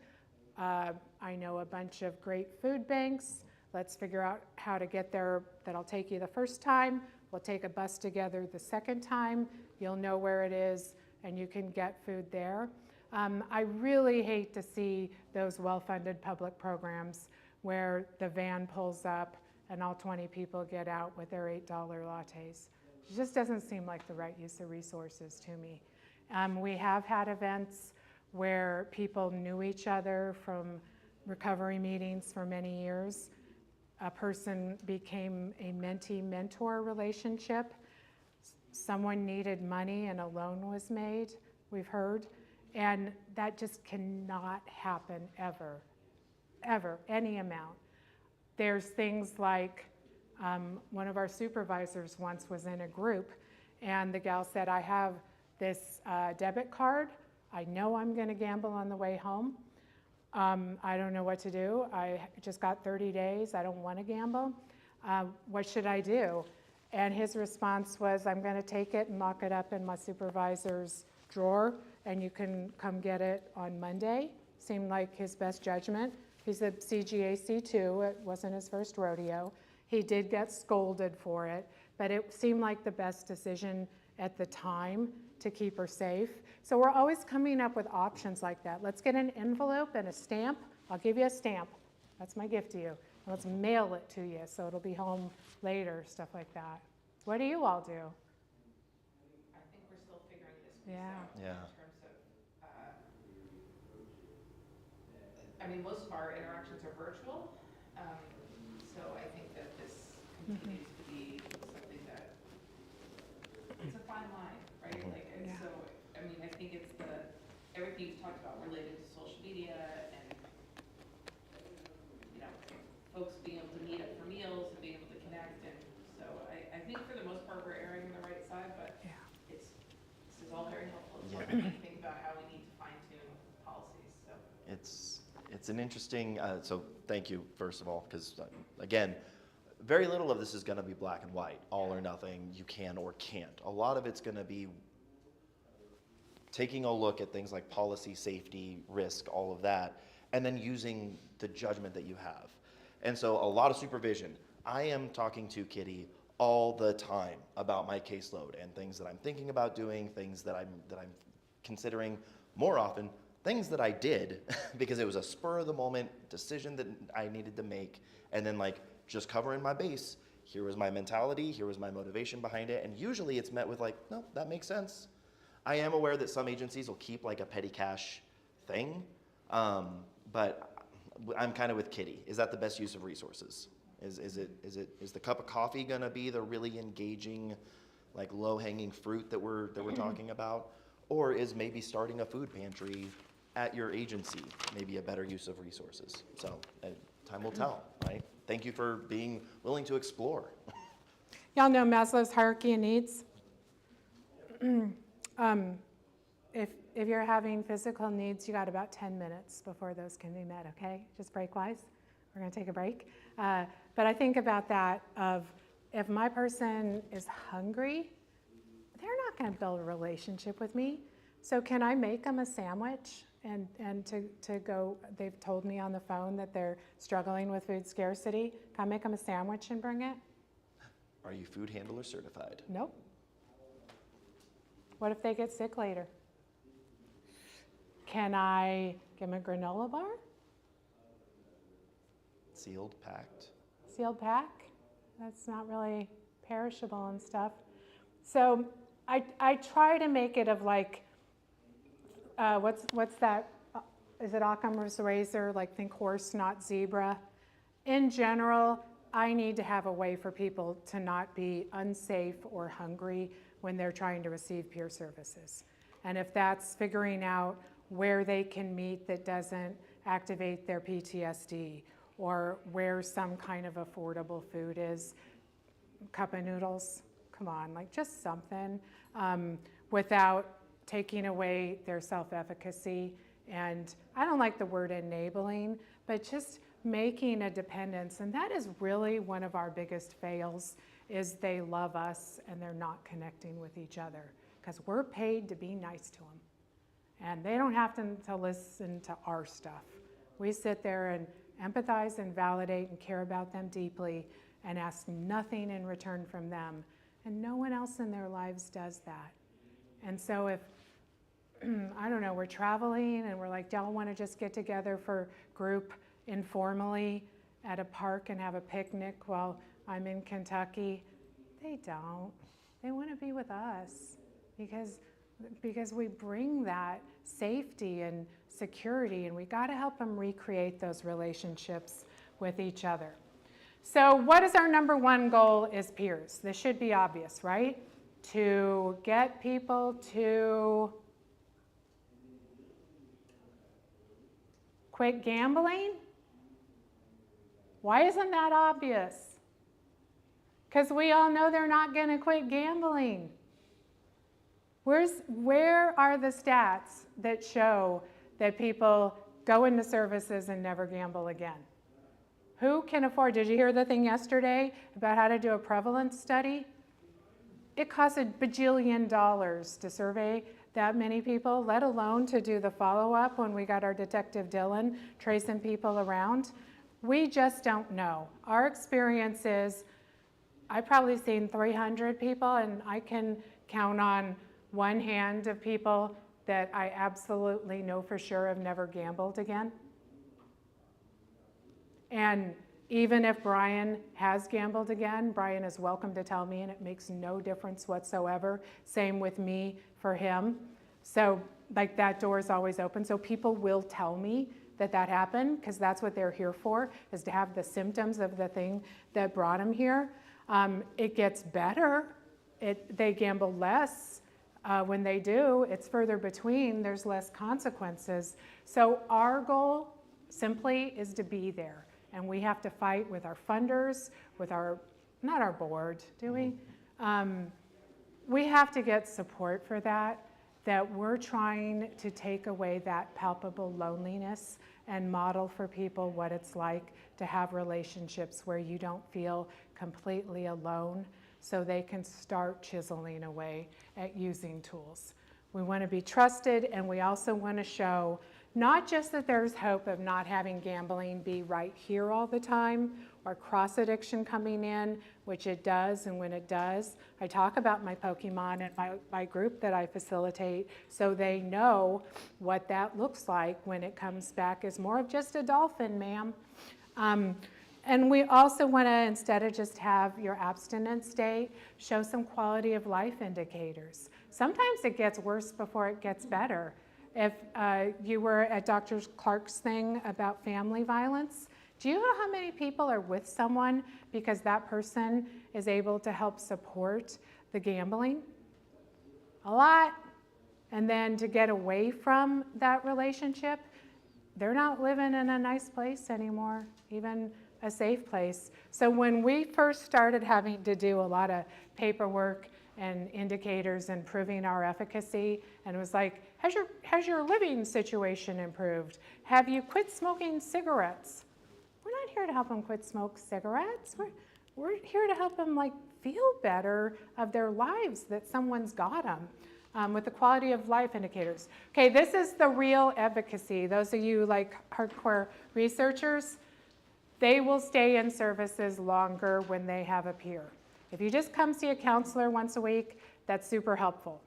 I know a bunch of great food banks, let's figure out how to get there, that'll take you the first time, we'll take a bus together the second time, you'll know where it is, and you can get food there. I really hate to see those well-funded public programs where the van pulls up and all 20 people get out with their $8 lattes. It just doesn't seem like the right use of resources to me. We have had events where people knew each other from recovery meetings for many years. A person became a mentee-mentor relationship. Someone needed money and a loan was made, we've heard. And that just cannot happen ever, ever, any amount. There's things like, one of our supervisors once was in a group, and the gal said, I have this debit card. I know I'm gonna gamble on the way home. I don't know what to do. I just got 30 days. I don't wanna gamble. What should I do? And his response was, I'm gonna take it and lock it up in my supervisor's drawer, and you can come get it on Monday. Seemed like his best judgment. He's a CGAC too, it wasn't his first rodeo. He did get scolded for it, but it seemed like the best decision at the time to keep her safe. So we're always coming up with options like that. Let's get an envelope and a stamp. I'll give you a stamp. That's my gift to you. And let's mail it to you so it'll be home later, stuff like that. What do you all do? I think we're still figuring this piece Yeah. out in Yeah. terms of, I mean, most of our interactions are virtual, so I think that this continues to be something that, it's a fine line, right? Like, and Yeah. so, I mean, I think it's everything you've talked about related to social media and, folks being able to meet up for meals and being able to connect, and so I think for the most part, we're erring on the right side, but Yeah. this is all very helpful. It's Yeah. helping me think about how we need to fine tune policies, so. It's an interesting, so thank you, first of all, because again, very little of this is gonna be black and white, all or nothing, you can or can't. A lot of it's gonna be taking a look at things like policy, safety, risk, all of that, and then using the judgment that you have. And so a lot of supervision. I am talking to Kitty all the time about my caseload and things that I'm thinking about doing, things that I'm considering. More often, things that I did because it was a spur of the moment decision that I needed to make, and then like just covering my base. Here was my mentality, here was my motivation behind it, and usually it's met with like, no, that makes sense. I am aware that some agencies will keep like a petty cash thing, but I'm kind of with Kitty. Is that the best use of resources? Is the cup of coffee gonna be the really engaging, like low-hanging fruit that we're talking about, or is maybe starting a food pantry at your agency maybe a better use of resources? So time will tell, right? Thank you for being willing to explore. Y'all know Maslow's hierarchy of needs? If you're having physical needs, you got about 10 minutes before those can be met, okay? Just break-wise. We're gonna take a break. But I think about that of if my person is hungry, they're not gonna build a relationship with me. So can I make them a sandwich and to go, they've told me on the phone that they're struggling with food scarcity. Can I make them a sandwich and bring it? Are you food handler certified? Nope. What if they get sick later? Can I give them a granola bar? Sealed, packed? Sealed pack? That's not really perishable and stuff. So I try to make it of like, what's that? Is it Occam's razor? Like think horse, not zebra. In general, I need to have a way for people to not be unsafe or hungry when they're trying to receive peer services. And if that's figuring out where they can meet that doesn't activate their PTSD, or where some kind of affordable food is, cup of noodles, come on, like just something, without taking away their self-efficacy. And I don't like the word enabling, but just making a dependence. And that is really one of our biggest fails, is they love us and they're not connecting with each other, because we're paid to be nice to them. And they don't have to listen to our stuff. We sit there and empathize and validate and care about them deeply and ask nothing in return from them. And no one else in their lives does that. And so if, I don't know, we're traveling and we're like, y'all want to just get together for group informally at a park and have a picnic while I'm in Kentucky, they don't. They want to be with us because we bring that safety and security, and we got to help them recreate those relationships with each other. So what is our number one goal is peers? This should be obvious, right? To get people to quit gambling? Why isn't that obvious? Because we all know they're not going to quit gambling. Where are the stats that show that people go into services and never gamble again? Who can afford? Did you hear the thing yesterday about how to do a prevalence study? It costs $1 bajillion to survey that many people, let alone to do the follow-up when we got our Detective Dylan tracing people around. We just don't know. Our experience is, I've probably seen 300 people, and I can count on one hand of people that I absolutely know for sure have never gambled again. And even if Brian has gambled again, Brian is welcome to tell me, and it makes no difference whatsoever. Same with me for him. So like that door is always open. So people will tell me that happened, because that's what they're here for, is to have the symptoms of the thing that brought them here. It gets better. They gamble less. When they do, it's further between, there's less consequences. So our goal simply is to be there. And we have to fight with our funders, with not our board, do we? We have to get support for that we're trying to take away that palpable loneliness and model for people what it's like to have relationships where you don't feel completely alone, so they can start chiseling away at using tools. We want to be trusted, and we also want to show Not just that there's hope of not having gambling be right here all the time, or cross addiction coming in, which it does, and when it does, I talk about my Pokemon and my group that I facilitate, so they know what that looks like when it comes back as more of just a dolphin, ma'am. And we also want to, instead of just have your abstinence state, show some quality of life indicators. Sometimes it gets worse before it gets better. If you were at Dr. Clark's thing about family violence, do you know how many people are with someone because that person is able to help support the gambling? A lot. And then to get away from that relationship, they're not living in a nice place anymore, even a safe place. So when we first started having to do a lot of paperwork and indicators and proving our efficacy, and it was like, has your living situation improved? Have you quit smoking cigarettes? We're not here to help them quit smoke cigarettes. We're here to help them like feel better of their lives, that someone's got them. With the quality of life indicators. Okay, this is the real efficacy. Those of you like hardcore researchers, they will stay in services longer when they have a peer. If you just come see a counselor once a week, that's super helpful.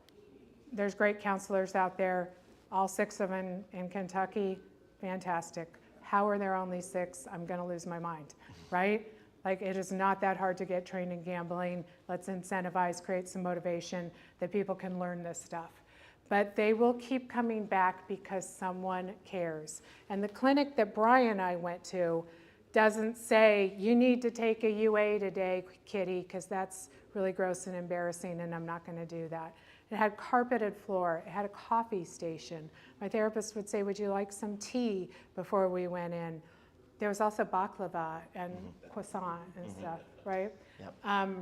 There's great counselors out there, all 6 of them in Kentucky, fantastic. How are there only 6? I'm gonna lose my mind, right? Like, it is not that hard to get trained in gambling. Let's incentivize, create some motivation that people can learn this stuff. But they will keep coming back because someone cares. And the clinic that Brian and I went to doesn't say, you need to take a UA today, kitty, because that's really gross and embarrassing, and I'm not gonna do that. It had carpeted floor, it had a coffee station. My therapist would say, would you like some tea before we went in? There was also baklava and croissant and stuff, right? Yep.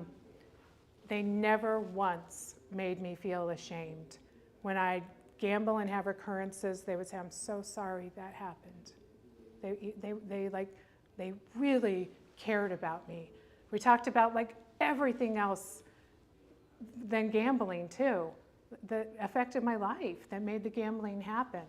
They never once made me feel ashamed. When I gamble and have recurrences, they would say, I'm so sorry that happened. They really cared about me. We talked about like everything else than gambling too, that affected my life, that made the gambling happen.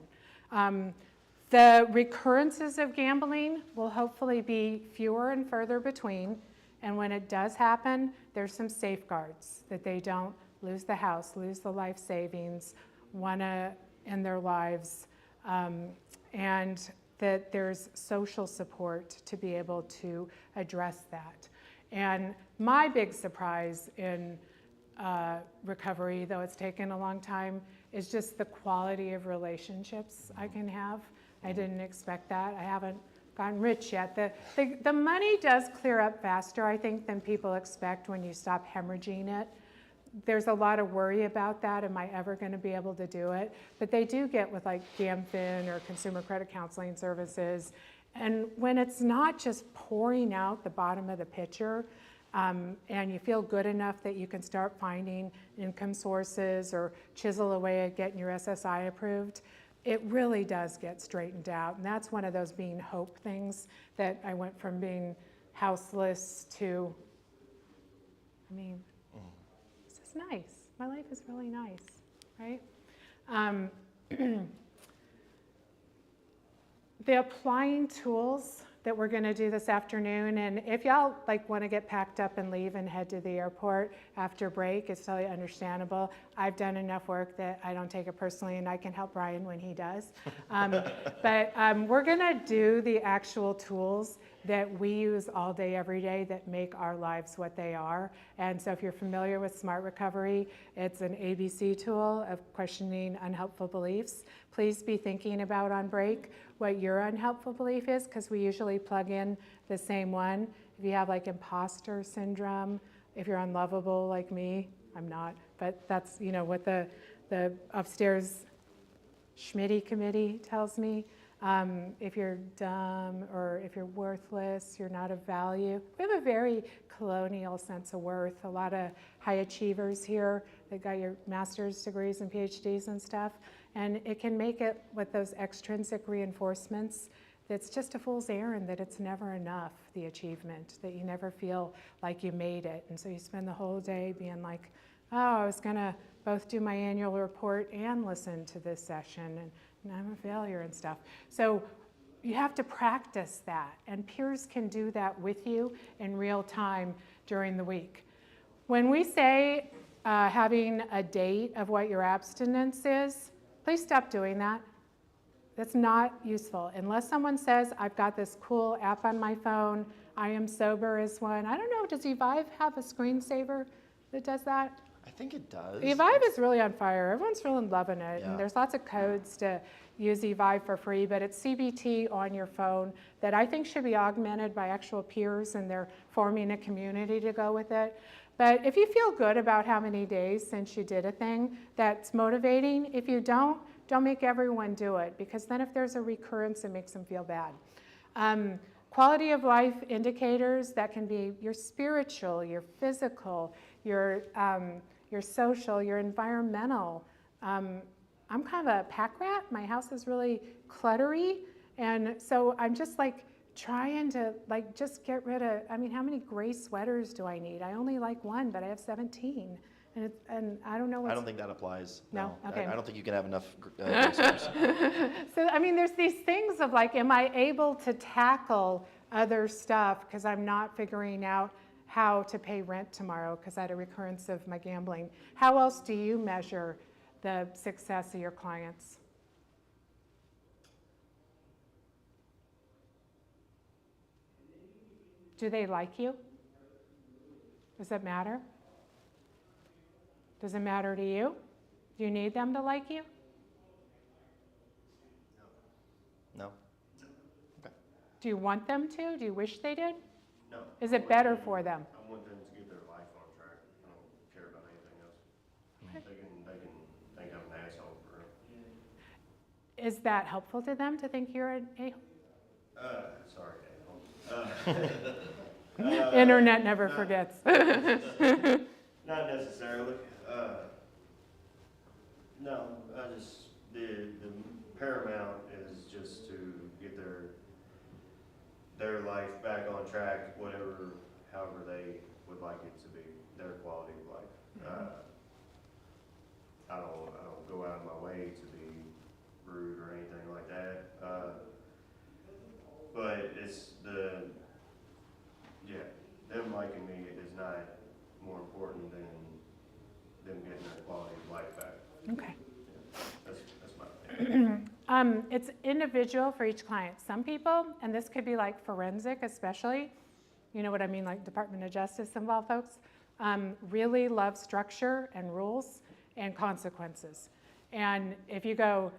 The recurrences of gambling will hopefully be fewer and further between, and when it does happen, there's some safeguards that they don't lose the house, lose the life savings, wanna end their lives, and that there's social support to be able to address that. And my big surprise in recovery, though it's taken a long time, is just the quality of relationships I can have. I didn't expect that. I haven't gotten rich yet. The money does clear up faster, I think, than people expect when you stop hemorrhaging it. There's a lot of worry about that. Am I ever going to be able to do it? But they do get with like GAMFIN or Consumer Credit Counseling Services. And when it's not just pouring out the bottom of the pitcher, and you feel good enough that you can start finding income sources or chisel away at getting your SSI approved, it really does get straightened out. And that's one of those being hope things that I went from being houseless to, I mean, this is nice. My life is really nice, right? The applying tools that we're going to do this afternoon, and if y'all like want to get packed up and leave and head to the airport after break, it's totally understandable. I've done enough work that I don't take it personally, and I can help Brian when he does. But we're going to do the actual tools that we use all day, every day, that make our lives what they are. And so if you're familiar with Smart Recovery, it's an ABC tool of questioning unhelpful beliefs. Please be thinking about on break what your unhelpful belief is, because we usually plug in the same one. If you have like imposter syndrome, if you're unlovable like me, I'm not, but that's, you know, what the upstairs Schmitty committee tells me. If you're dumb or if you're worthless, you're not of value. We have a very colonial sense of worth. A lot of high achievers here that got your master's degrees and PhDs and stuff. And it can make it with those extrinsic reinforcements that's just a fool's errand, that it's never enough, the achievement, that you never feel like you made it. And so you spend the whole day being like, oh, I was gonna both do my annual report and listen to this session, and and I'm a failure and stuff. So you have to practice that, and peers can do that with you in real time during the week. When we say having a date of what your abstinence is, please stop doing that. That's not useful. Unless someone says, I've got this cool app on my phone, I am sober is one. I don't know, does Evive have a screensaver that does that? I think it does. Evive is really on fire. Everyone's really loving it. Yeah. And there's lots of codes to use Evive for free, but it's CBT on your phone that I think should be augmented by actual peers, and they're forming a community to go with it. But if you feel good about how many days since you did a thing, that's motivating. If you don't make everyone do it, because then if there's a recurrence, it makes them feel bad. Quality of life indicators, that can be your spiritual, your physical, your social, your environmental. I'm kind of a pack rat. My house is really cluttery, and so I'm just like trying to like just get rid of, I mean, how many gray sweaters do I need? I only like one, but I have 17. And I don't know what's... I don't think that applies. No? Okay. I don't think you can have enough resources. So, I mean, there's these things of like, am I able to tackle other stuff because I'm not figuring out how to pay rent tomorrow because I had a recurrence of my gambling. How else do you measure the success of your clients? Do they like you? Does it matter? Does it matter to you? Do you need them to like you? No. Okay. Do you want them to? Do you wish they did? No. Is it better for them? I want them to get their life on track. I don't care about anything else. Okay. They can think I'm an asshole for real. Is that helpful to them to think you're an a-hole? Sorry, Internet never forgets. not necessarily. No, I just, the paramount is just to get their life back on track, however they would like it to be, their quality of life. I don't go out of my way to be rude or anything like that. But it's them liking me is not more important than them getting their quality of life back. Okay. Yeah, that's my opinion. It's individual for each client. Some people, and this could be like forensic especially, you know what I mean, like Department of Justice involved folks, really love structure and rules and consequences. And if you go,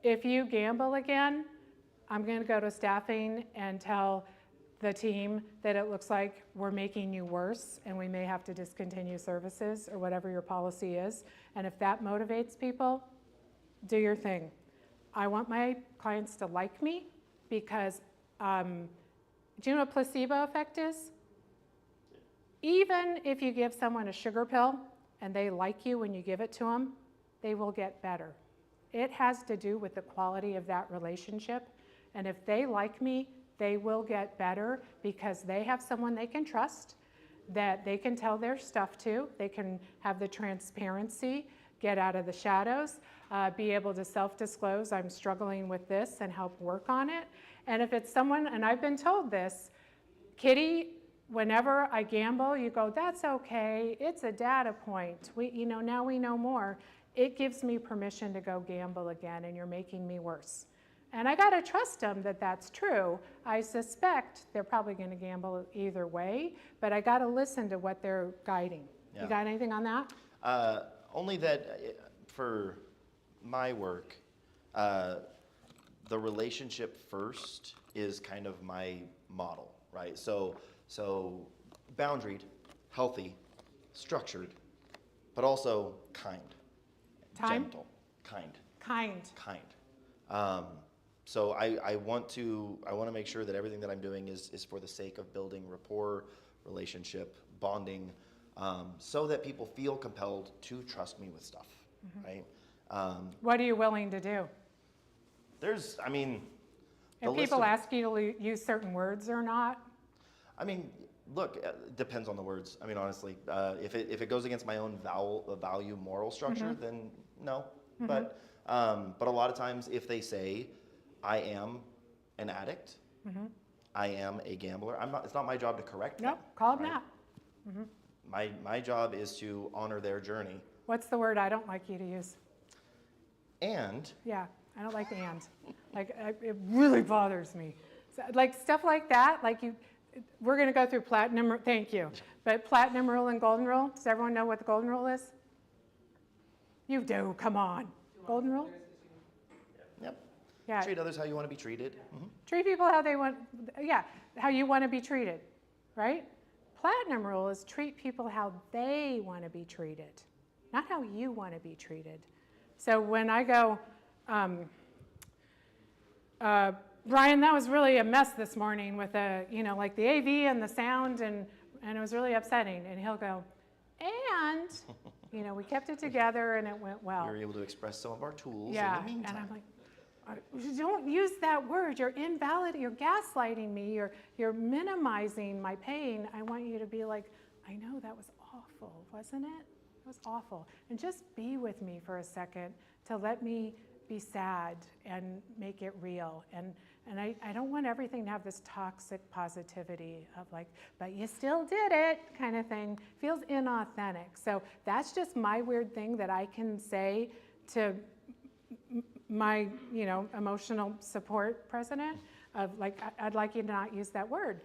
if you gamble again, I'm going to go to staffing and tell the team that it looks like we're making you worse and we may have to discontinue services or whatever your policy is. And if that motivates people, do your thing. I want my clients to like me because, do you know what placebo effect is? Even if you give someone a sugar pill and they like you when you give it to them, they will get better. It has to do with the quality of that relationship. And if they like me, they will get better because they have someone they can trust, that they can tell their stuff to. They can have the transparency, get out of the shadows, be able to self-disclose, I'm struggling with this, and help work on it. And if it's someone, and I've been told this, Kitty, whenever I gamble, you go, that's okay, it's a data point. Now we know more. It gives me permission to go gamble again, and you're making me worse. And I gotta trust them that that's true. I suspect they're probably gonna gamble either way, but I gotta listen to what they're guiding. Yeah. You got anything on that? Only that for my work, the relationship first is kind of my model, right? So boundaried, healthy, structured, but also kind. Time? Gentle, kind. So I want to make sure that everything that I'm doing is for the sake of building rapport, relationship, bonding, so that people feel compelled to trust me with stuff, right? What are you willing to do? If people ask you to use certain words or not? Look, it depends on the words. Honestly, if it goes against my own value moral structure, then no. But a lot of times if they say, I am an addict, I am a gambler, it's not my job to correct them. Nope, call them right? that. My job is to honor their journey. What's the word I don't like you to use? And Yeah, I don't like and. It really bothers me. So, like stuff like that, we're going to go through platinum, thank you. But platinum rule and golden rule, does everyone know what the golden rule is? You do, come on. Golden rule? yep, Yeah. treat others how you want to be treated. Treat people how they want, how you want to be treated, right? Platinum rule is treat people how they want to be treated, not how you want to be treated. So when I go, Brian, that was really a mess this morning with the AV and the sound, and it was really upsetting. And he'll go, and, we kept it together and it went well. We were able to express some of our tools Yeah, in the meantime. and I'm like, don't use that word. You're invalid. You're gaslighting me. You're minimizing my pain. I want you to be like, I know that was awful, wasn't it? It was awful. And just be with me for a second to let me be sad and make it real. And I don't want everything to have this toxic positivity of like, but you still did it kind of thing. Feels inauthentic. So that's just my weird thing that I can say to my, emotional support president of like, I'd like you to not use that word.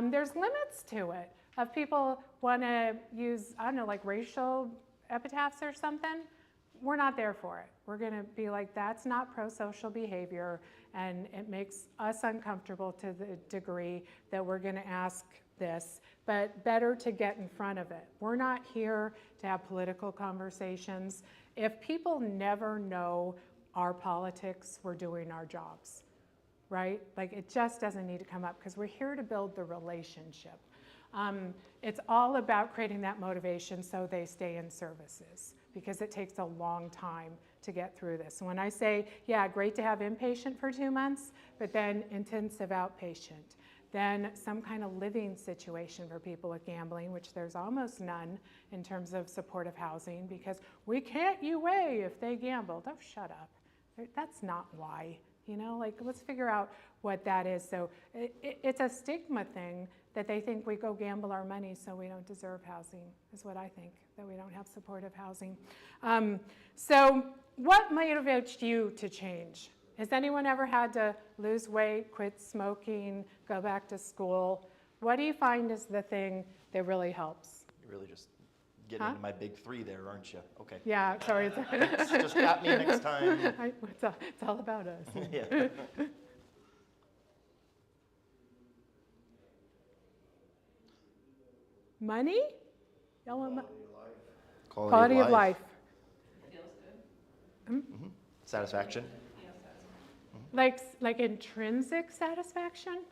There's limits to it. If people want to use, I don't know, like racial epitaphs or something, we're not there for it. We're going to be like, that's not pro-social behavior, and it makes us uncomfortable to the degree that we're going to ask this, but better to get in front of it. We're not here to have political conversations. If people never know our politics, we're doing our jobs, right? Like it just doesn't need to come up because we're here to build the relationship. It's all about creating that motivation so they stay in services, because it takes a long time to get through this. When I say, yeah, great to have inpatient for 2 months, but then intensive outpatient, then some kind of living situation for people with gambling, which there's almost none in terms of supportive housing, because we can't UA if they gambled. Oh, shut up. That's not why. Let's figure out what that is. So it's a stigma thing that they think we go gamble our money so we don't deserve housing, is what I think, that we don't have supportive housing. So what motivates you to change? Has anyone ever had to lose weight, quit smoking, go back to school? What do you find is the thing that really helps? You're really just getting into my big three there, aren't you? Okay. Yeah, sorry. Just got me next time. It's all about us. Yeah. Money? Y'all want Quality of life. Feels good. Satisfaction. Feels satisfying. Like intrinsic satisfaction?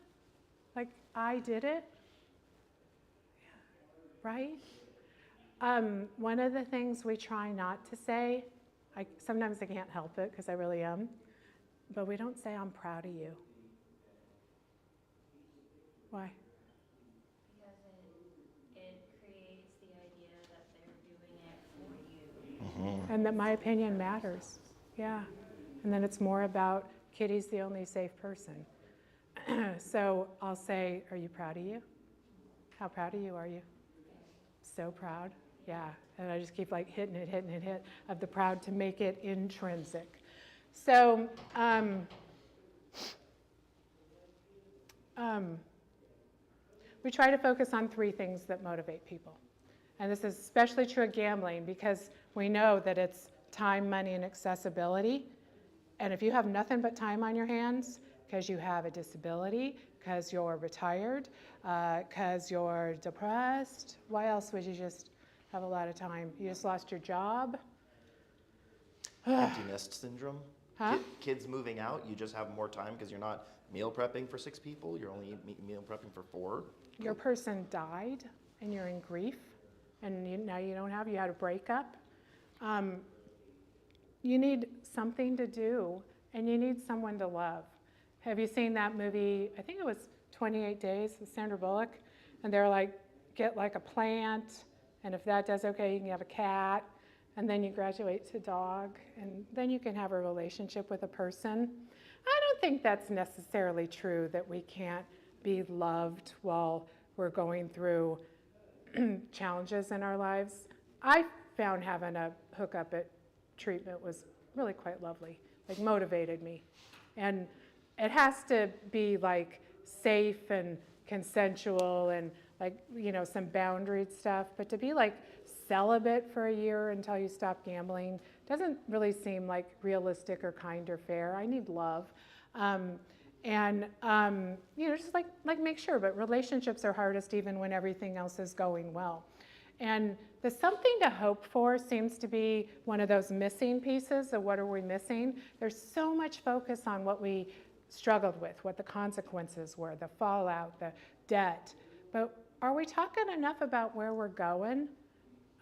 Like I did it? Right? One of the things we try not to say, sometimes I can't help it because I really am, but we don't say I'm proud of you. Why? Because it creates the idea that they're doing it for you. And that my opinion matters. Yeah. And then it's more about Kitty's the only safe person. So I'll say, are you proud of you? How proud of you are you? So proud. Yeah. And I just keep like hitting it of the proud to make it intrinsic. So we try to focus on 3 things that motivate people. And this is especially true of gambling because we know that it's time, money, and accessibility. And if you have nothing but time on your hands because you have a disability, because you're retired, because you're depressed, why else would you just have a lot of time? You just lost your job? Empty nest syndrome. Huh? Kids moving out, you just have more time because you're not meal prepping for 6 people, you're only meal prepping for 4. Your person died and you're in grief and now you had a breakup. You need something to do and you need someone to love. Have you seen that movie? I think it was 28 Days with Sandra Bullock. And they're like, get like a plant, and if that does okay, you can have a cat. and then you graduate to dog, and then you can have a relationship with a person. I don't think that's necessarily true, that we can't be loved while we're going through challenges in our lives. I found having a hookup at treatment was really quite lovely, like motivated me. And it has to be like safe and consensual and like, you know, some boundaried stuff, but to be like celibate for a year until you stop gambling doesn't really seem like realistic or kind or fair. I need love. You know, just like make sure, but relationships are hardest even when everything else is going well. And the something to hope for seems to be one of those missing pieces of what are we missing. There's so much focus on what we struggled with, what the consequences were, the fallout, the debt. But are we talking enough about where we're going?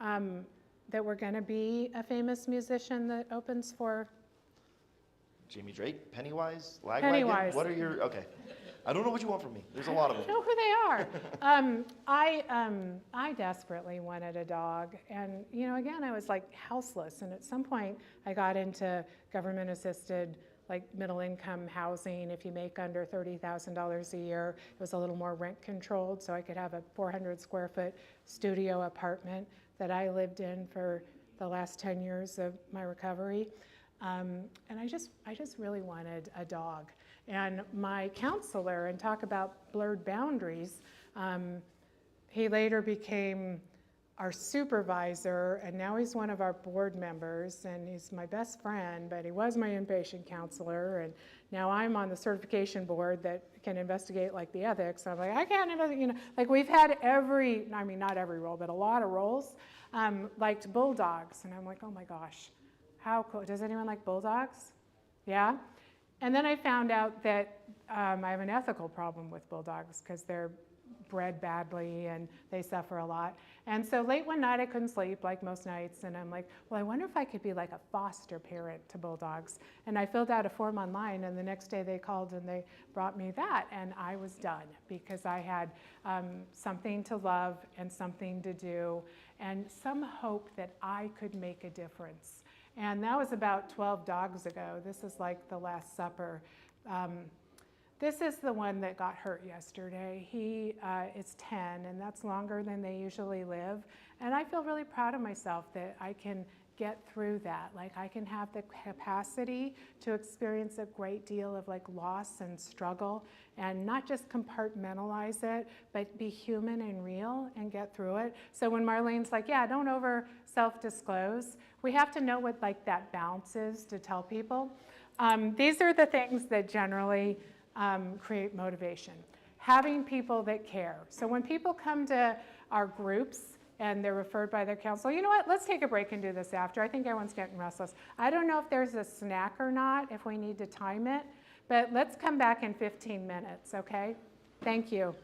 That we're going to be a famous musician that opens for Jamie Drake, Pennywise, Lagwagon? Pennywise. What are your, okay. I don't know what you want from me. There's a lot of I them. don't know who they are. I desperately wanted a dog, and you know, again, I was like houseless, and at some point, I got into government-assisted, like middle-income housing. If you make under $30,000 a year, it was a little more rent-controlled, so I could have a 400-square-foot studio apartment that I lived in for the last 10 years of my recovery. And I just really wanted a dog. And my counselor, and talk about blurred boundaries, he later became our supervisor, and now he's one of our board members, and he's my best friend, but he was my inpatient counselor, and now I'm on the certification board that can investigate like the ethics. And I'm like, I can't investigate, you know, like we've had every, I mean, not every role, but a lot of roles, liked bulldogs, and I'm like, oh my gosh. How cool. Does anyone like bulldogs? Yeah? And then I found out that I have an ethical problem with bulldogs because they're bred badly and they suffer a lot. And so late one night I couldn't sleep, like most nights, and I'm like, well, I wonder if I could be like a foster parent to bulldogs. And I filled out a form online, and the next day they called and they brought me that, and I was done because I had something to love and something to do and some hope that I could make a difference. And that was about 12 dogs ago. This is like the Last Supper. This is the one that got hurt yesterday. He is 10, and that's longer than they usually live. And I feel really proud of myself that I can get through that. Like I can have the capacity to experience a great deal of like loss and struggle and not just compartmentalize it, but be human and real and get through it. So when Marlene's like, yeah, don't over self-disclose, we have to know what like that balance is to tell people. These are the things that generally create motivation. Having people that care. So when people come to our groups and they're referred by their counselor, you know what, let's take a break and do this after. I think everyone's getting restless. I don't know if there's a snack or not, if we need to time it, but let's come back in 15 minutes, okay? Thank you.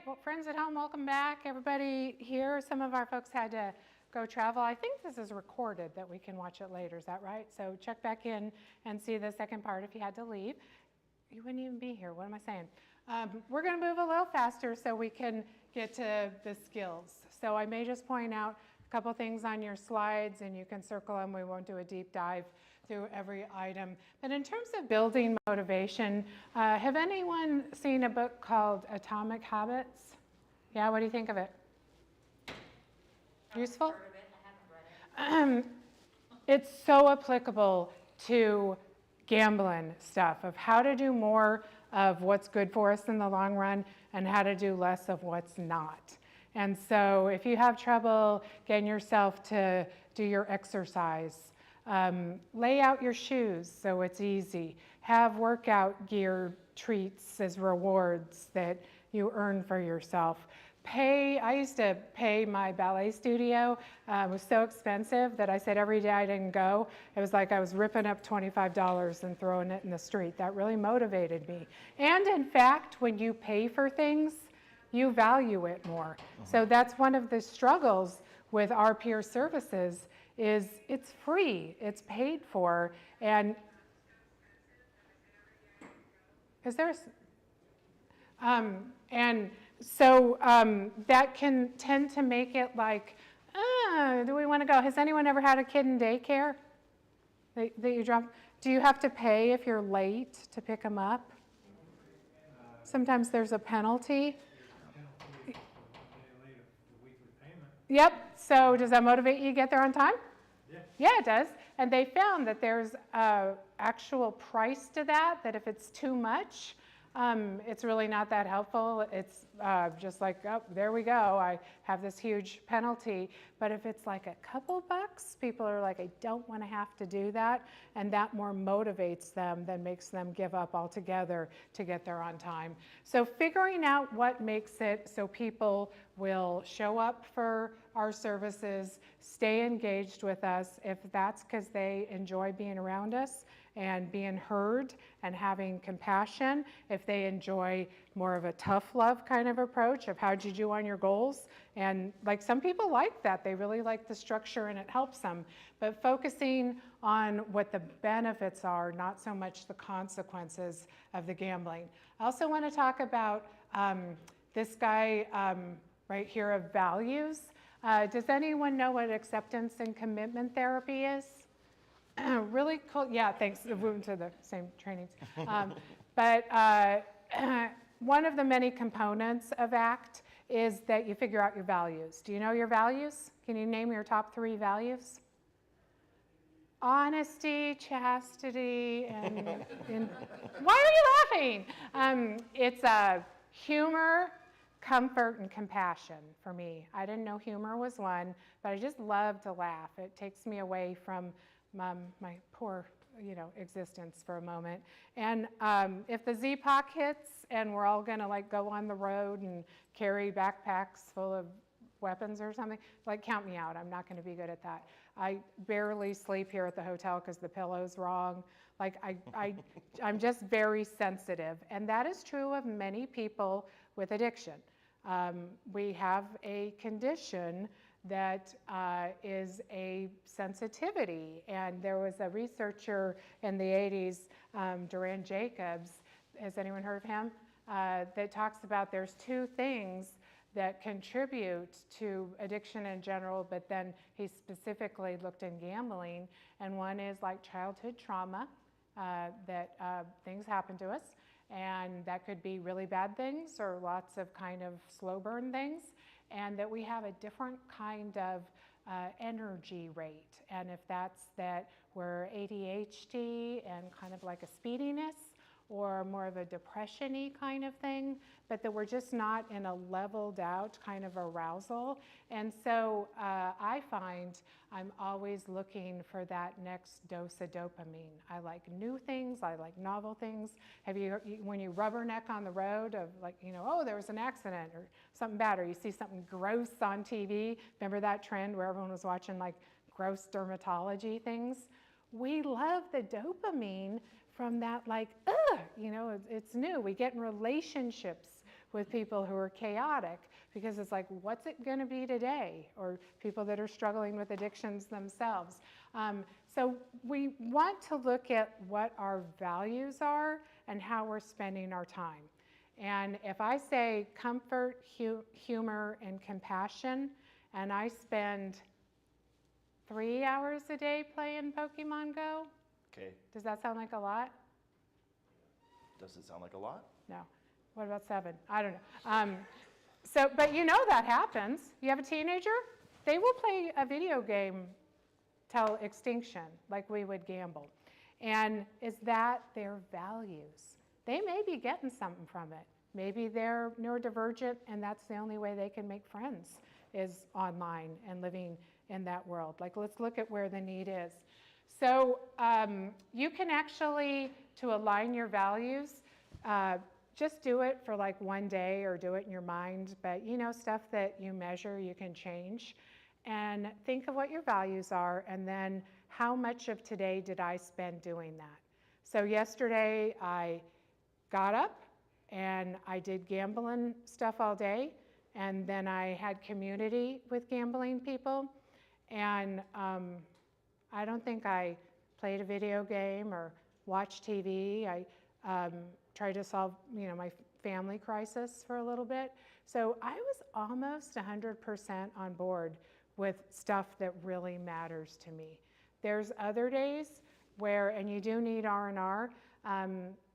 well, friends at home, welcome back. Everybody here, some of our folks had to go travel. I think this is recorded that we can watch it later, is that right? So check back in and see the second part if you had to leave. You wouldn't even be here, what am I saying? We're gonna move a little faster so we can get to the skills. So I may just point out a couple things on your slides and you can circle them. We won't do a deep dive through every item. But in terms of building motivation, have anyone seen a book called Atomic Habits? Yeah, what do you think of it? Useful? Heard of it, I haven't read it. It's so applicable to gambling stuff, of how to do more of what's good for us in the long run and how to do less of what's not. And so if you have trouble getting yourself to do your exercise, lay out your shoes so it's easy. Have workout gear treats as rewards that you earn for yourself. I used to pay my ballet studio. It was so expensive that I said every day I didn't go, it was like I was ripping up $25 and throwing it in the street. That really motivated me. And in fact, when you pay for things, you value it more. So that's one of the struggles with our peer services is it's free, it's paid for, and is there, and so that can tend to make it like, do we want to go? Has anyone ever had a kid in daycare that you drop? Do you have to pay if you're late to pick them up? Sometimes there's a penalty. Yep, so does that motivate you to get there on time? Yeah, it does. And they found that there's an actual price to that if it's too much, it's really not that helpful. It's just like, oh, there we go. I have this huge penalty. But if it's like a couple bucks, people are like, I don't want to have to do that. And that more motivates them than makes them give up altogether to get there on time. So figuring out what makes it so people will show up for our services, stay engaged with us, if that's because they enjoy being around us and being heard and having compassion, if they enjoy more of a tough love kind of approach of how'd you do on your goals. And like some people like that, they really like the structure and it helps them. But focusing on what the benefits are, not so much the consequences of the gambling. I also want to talk about this guy right here of values. Does anyone know what acceptance and commitment therapy is? Really cool. Yeah, thanks. We went to the same trainings. But one of the many components of ACT is that you figure out your values. Do you know your values? Can you name your top 3 values? Honesty, chastity, and why are you laughing? It's humor, comfort, and compassion for me. I didn't know humor was one, but I just love to laugh. It takes me away from my poor, existence for a moment. And if the ZPOC hits and we're all gonna like go on the road and carry backpacks full of weapons or something, like count me out. I'm not gonna be good at that. I barely sleep here at the hotel because the pillow's wrong. Like I'm just very sensitive. And that is true of many people with addiction. We have a condition that is a sensitivity. And there was a researcher in the 80s, Duran Jacobs, has anyone heard of him? That talks about there's 2 things that contribute to addiction in general, but then he specifically looked in gambling. And one is like childhood trauma, that things happen to us. And that could be really bad things or lots of kind of slow burn things. And that we have a different kind of energy rate. And if that's that we're ADHD and kind of like a speediness or more of a depression-y kind of thing, but that we're just not in a leveled out kind of arousal. And so I find I'm always looking for that next dose of dopamine. I like new things, I like novel things. When you rubberneck on the road of like, oh, there was an accident or something bad, or you see something gross on TV, remember that trend where everyone was watching like gross dermatology things? We love the dopamine from that, like, it's new. We get in relationships with people who are chaotic, because it's like, what's it going to be today? Or people that are struggling with addictions themselves. So we want to look at what our values are and how we're spending our time. And if I say comfort, humor, and compassion, and I spend 3 hours a day playing Pokemon Go, Okay. does that sound like a lot? Does it sound like a lot? No. What about 7? I don't know. But you know that happens. You have a teenager, they will play a video game till extinction, like we would gamble. And is that their values? They may be getting something from it. Maybe they're neurodivergent and that's the only way they can make friends is online and living in that world. Like, let's look at where the need is. So you can actually, to align your values, just do it for like one day or do it in your mind. But you know, stuff that you measure, you can change. And think of what your values are and then how much of today did I spend doing that? So yesterday I got up and I did gambling stuff all day, and then I had community with gambling people, and I don't think I played a video game or watched TV. I tried to solve, my family crisis for a little bit. So I was almost 100% on board with stuff that really matters to me. There's other days where, and you do need R&R,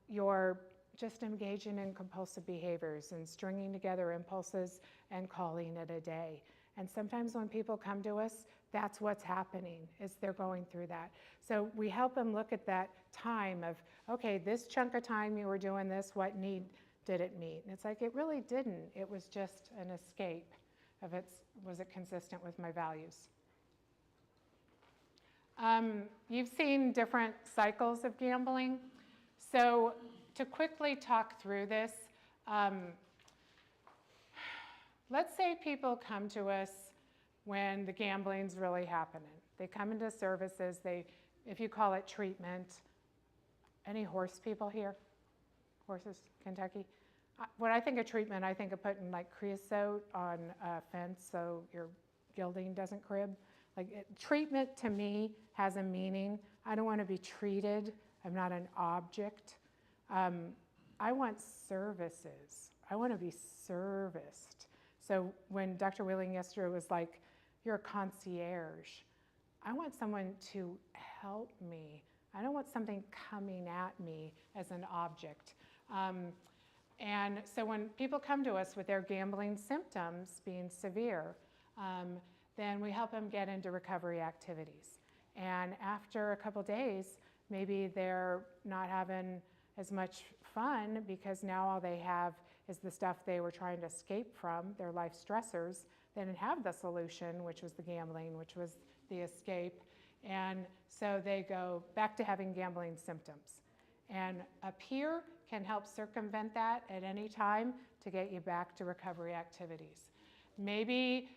you're just engaging in compulsive behaviors and stringing together impulses and calling it a day. And sometimes when people come to us, that's what's happening, is they're going through that. So we help them look at that time of, okay, this chunk of time you were doing this, what need did it meet? And it's like, it really didn't. It was just an escape of was it consistent with my values? You've seen different cycles of gambling. So to quickly talk through this, let's say people come to us when the gambling's really happening. They come into services, if you call it treatment. Any horse people here? Horses, Kentucky? When I think of treatment, I think of putting like creosote on a fence so your gelding doesn't crib. Treatment to me has a meaning. I don't want to be treated. I'm not an object. I want services. I want to be serviced. So when Dr. Wheeling yesterday was like, you're a concierge, I want someone to help me. I don't want something coming at me as an object. And so when people come to us with their gambling symptoms being severe, then we help them get into recovery activities. And after a couple days, maybe they're not having as much fun because now all they have is the stuff they were trying to escape from, their life stressors. They didn't have the solution, which was the gambling, which was the escape. And so they go back to having gambling symptoms. And a peer can help circumvent that at any time to get you back to recovery activities. Maybe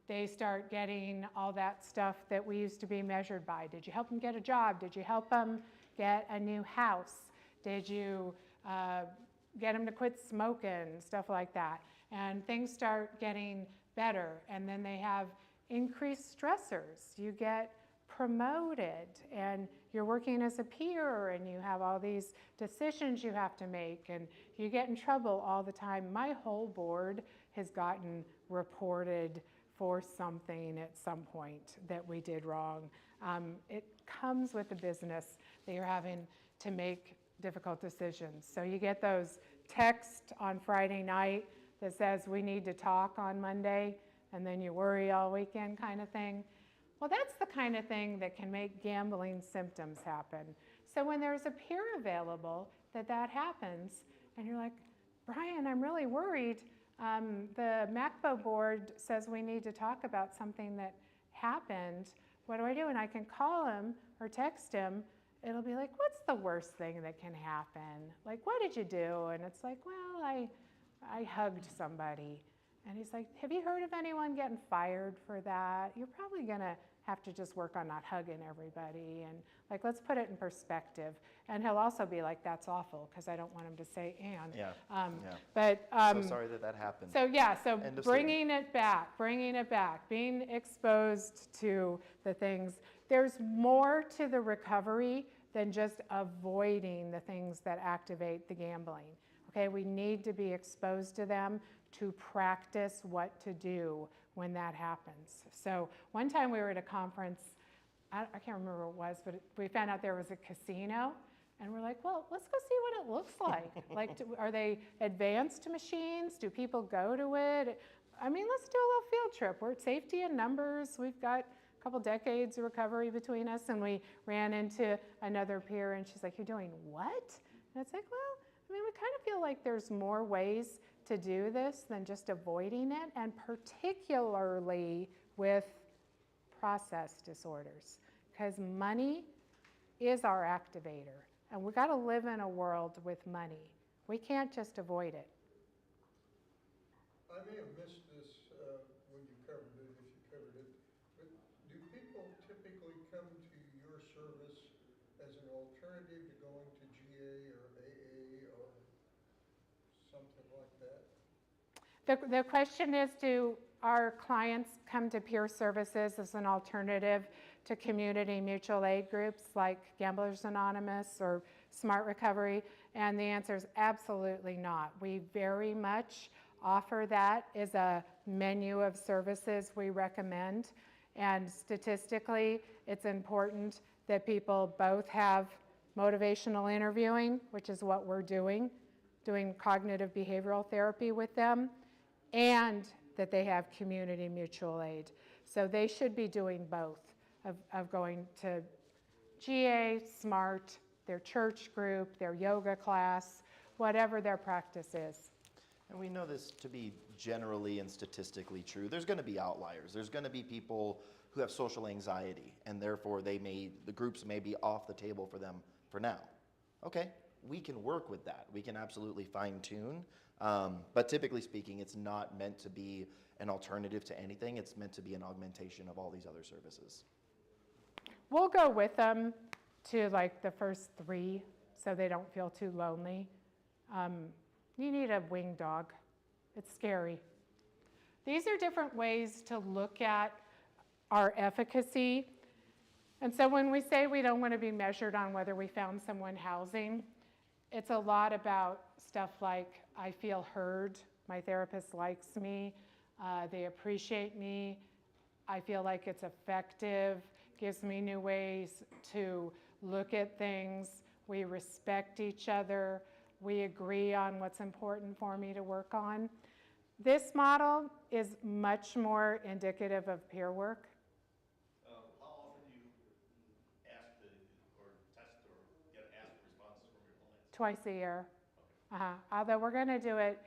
they start getting all that stuff that we used to be measured by. Did you help them get a job? Did you help them get a new house? Did you get them to quit smoking? Stuff like that. And things start getting better. And then they have increased stressors. You get promoted and you're working as a peer and you have all these decisions you have to make and you get in trouble all the time. My whole board has gotten reported for something at some point that we did wrong. It comes with the business that you're having to make difficult decisions. So you get those texts on Friday night that says we need to talk on Monday, and then you worry all weekend kind of thing. Well, that's the kind of thing that can make gambling symptoms happen. So when there's a peer available that happens, and you're like, Brian, I'm really worried. The MACBO board says we need to talk about something that happened. What do I do? And I can call him or text him. It'll be like, what's the worst thing that can happen? Like, what did you do? And it's like, well, I hugged somebody. And he's like, have you heard of anyone getting fired for that? You're probably gonna have to just work on not hugging everybody, and like, let's put it in perspective. And he'll also be like, that's awful, because I don't want him to say and. Yeah, But so sorry that happened. so yeah, so End of bringing it back, being exposed to the things. There's more to the recovery than just avoiding the things that activate the gambling. Okay, we need to be exposed to them to practice what to do when that happens. So one time we were at a conference, I can't remember what it was, but we found out there was a casino, and we're like, well, let's go see what it looks like. Like, are they advanced machines? Do people go to it? I mean, let's do a little field trip. We're at safety in numbers. We've got a couple decades of recovery between us, and we ran into another peer, and she's like, you're doing what? And it's like, well, I mean, we kind of feel like there's more ways to do this than just avoiding it, and particularly with process disorders, because money is our activator, and we got to live in a world with money. We can't just avoid it. I may have missed this when you covered it, if you covered it, but do people typically come to your service as an alternative to going to GA or AA or something like that? The question is, do our clients come to peer services as an alternative to community mutual aid groups like Gamblers Anonymous or Smart Recovery? And the answer is absolutely not. We very much offer that as a menu of services we recommend. And statistically, it's important that people both have motivational interviewing, which is what we're doing cognitive behavioral therapy with them, and that they have community mutual aid. So they should be doing both, of going to GA, SMART, their church group, their yoga class, whatever their practice is. And we know this to be generally and statistically true. There's going to be outliers. There's going to be people who have social anxiety, and therefore the groups may be off the table for them for now. Okay, we can work with that. We can absolutely fine tune. But typically speaking, it's not meant to be an alternative to anything. It's meant to be an augmentation of all these other services. We'll go with them to like the first 3 so they don't feel too lonely. You need a wing dog. It's scary. These are different ways to look at our efficacy. And so when we say we don't want to be measured on whether we found someone housing, it's a lot about stuff like, I feel heard, my therapist likes me, they appreciate me, I feel like it's effective, gives me new ways to look at things, we respect each other, we agree on what's important for me to work on. This model is much more indicative of peer work. How often do you ask or test or get asked responses from your clients? Twice a year. Although we're going to do it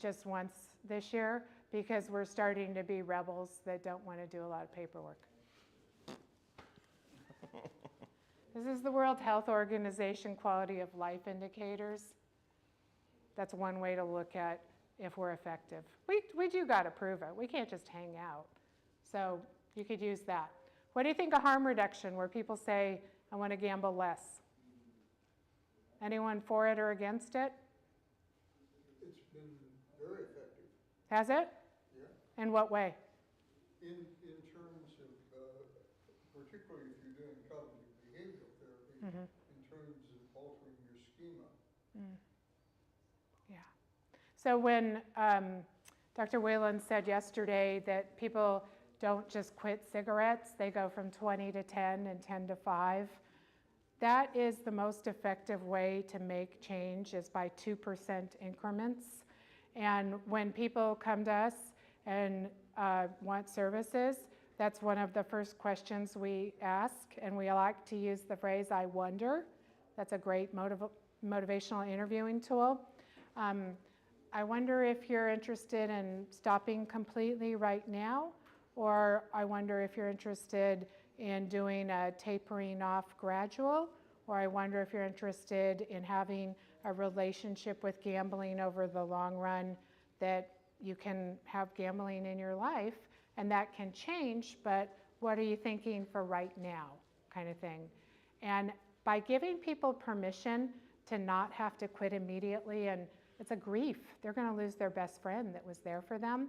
just once this year because we're starting to be rebels that don't want to do a lot of paperwork. This is the World Health Organization quality of life indicators. That's one way to look at if we're effective. We do got to prove it. We can't just hang out. So you could use that. What do you think of harm reduction, where people say, I want to gamble less? Anyone for it or against it? It's been very effective. Has it? Yeah. In what way? In terms of, particularly if you're doing cognitive behavioral therapy, in terms of altering your schema. Yeah. So when Dr. Whalen said yesterday that people don't just quit cigarettes, they go from 20 to 10 and 10 to 5. That is the most effective way to make change, is by 2% increments. And when people come to us and want services, that's one of the first questions we ask, and we like to use the phrase, I wonder. That's a great motivational interviewing tool. I wonder if you're interested in stopping completely right now, or I wonder if you're interested in doing a tapering off gradual, or I wonder if you're interested in having a relationship with gambling over the long run that you can have gambling in your life, and that can change, but what are you thinking for right now, kind of thing. And by giving people permission to not have to quit immediately, and it's a grief, they're going to lose their best friend that was there for them,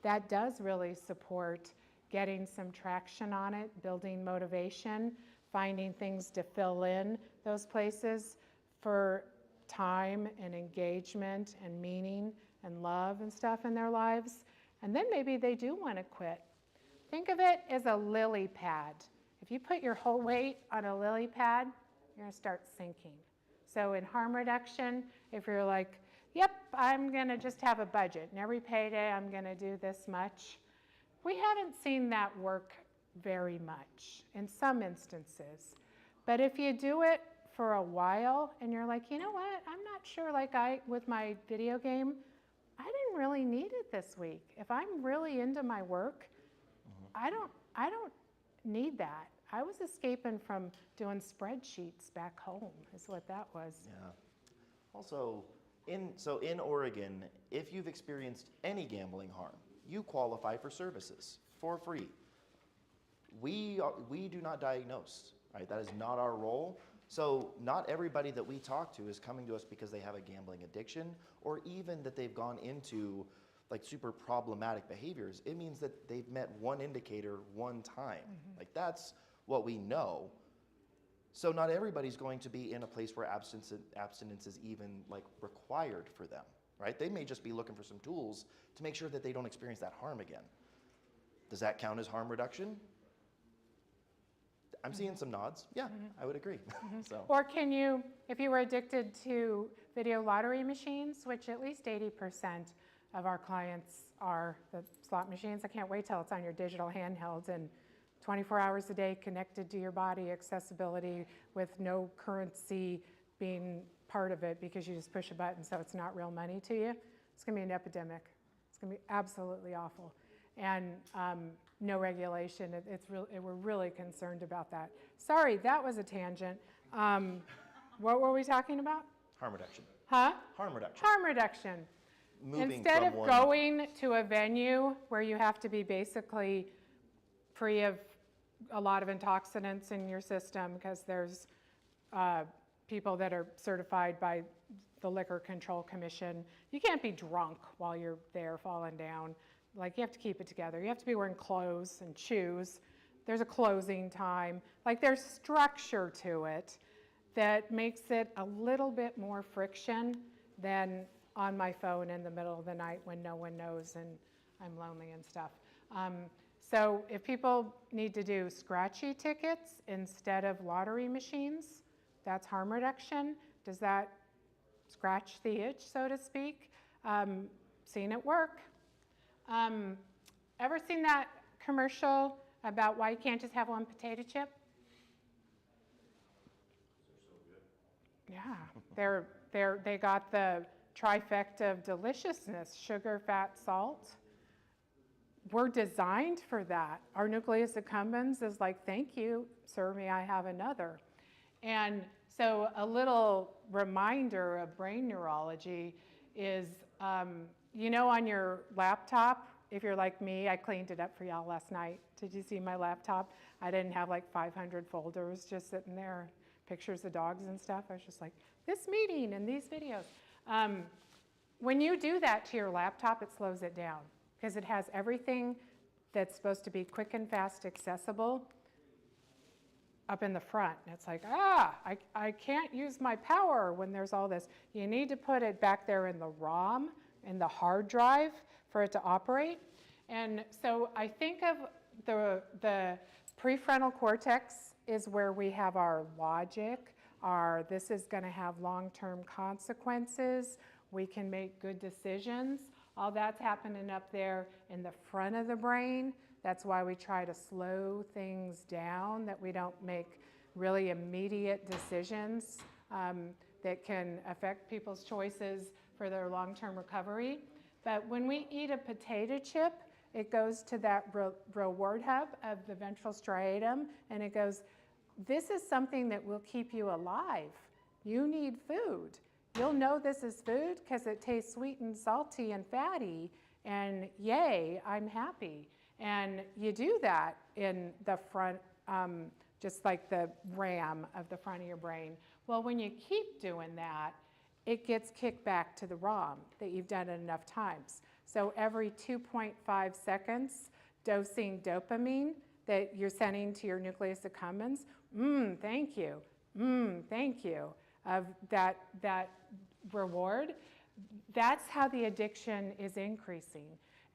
that does really support getting some traction on it, building motivation, finding things to fill in those places for time and engagement and meaning and love and stuff in their lives. And then maybe they do want to quit. Think of it as a lily pad. If you put your whole weight on a lily pad, you're going to start sinking. So in harm reduction, if you're like, yep, I'm going to just have a budget, and every payday I'm going to do this much, we haven't seen that work very much in some instances. But if you do it for a while and you're like, you know what, I'm not sure, like with my video game, I didn't really need it this week. If I'm really into my work, I don't need that. I was escaping from doing spreadsheets back home, is what that was. Yeah. Also, in Oregon, if you've experienced any gambling harm, you qualify for services for free. We do not diagnose, right? That is not our role. So not everybody that we talk to is coming to us because they have a gambling addiction, or even that they've gone into like super problematic behaviors. It means that they've met one indicator one time. Like that's what we know. So not everybody's going to be in a place where abstinence is even like required for them, right? They may just be looking for some tools to make sure that they don't experience that harm again. Does that count as harm reduction? I'm seeing some nods. Yeah, I would agree. So. Or can you, if you were addicted to video lottery machines, which at least 80% of our clients are the slot machines. I can't wait till it's on your digital handheld and 24 hours a day connected to your body, accessibility with no currency being part of it because you just push a button so it's not real money to you. It's going to be an epidemic. It's going to be absolutely awful. And no regulation. We're really concerned about that. Sorry, that was a tangent. What were we talking about? Harm reduction. Huh? Harm reduction. Harm reduction. Moving Instead of from going to a venue where you have to be basically free of a lot of intoxicants in your system because there's people that are certified by the Liquor Control Commission. You can't be drunk while you're there falling down. Like, you have to keep it together. You have to be wearing clothes and shoes. There's a closing time. Like, there's structure to it that makes it a little bit more friction than on my phone in the middle of the night when no one knows and I'm lonely and stuff. So if people need to do scratchy tickets instead of lottery machines, that's harm reduction. Does that scratch the itch, so to speak? Seen it work. Ever seen that commercial about why you can't just have one potato chip? Yeah, they got the trifecta of deliciousness, sugar, fat, salt. We're designed for that. Our nucleus accumbens is like, thank you, sir, may I have another? And so a little reminder of brain neurology is, you know, on your laptop, if you're like me, I cleaned it up for y'all last night. Did you see my laptop? I didn't have like 500 folders just sitting there, pictures of dogs and stuff. I was just like, this meeting and these videos. When you do that to your laptop, it slows it down because it has everything that's supposed to be quick and fast accessible up in the front. And it's like, I can't use my power when there's all this. You need to put it back there in the ROM, in the hard drive for it to operate. And so I think of the prefrontal cortex is where we have our logic, this is going to have long-term consequences, we can make good decisions. All that's happening up there in the front of the brain. That's why we try to slow things down, that we don't make really immediate decisions that can affect people's choices for their long-term recovery. But when we eat a potato chip, it goes to that reward hub of the ventral striatum, and it goes, this is something that will keep you alive. You need food. You'll know this is food because it tastes sweet and salty and fatty, and yay, I'm happy. And you do that in the front, just like the RAM of the front of your brain. Well, when you keep doing that, it gets kicked back to the ROM that you've done it enough times. So every 2.5 seconds, dosing dopamine that you're sending to your nucleus accumbens, thank you, thank you, of that reward. That's how the addiction is increasing.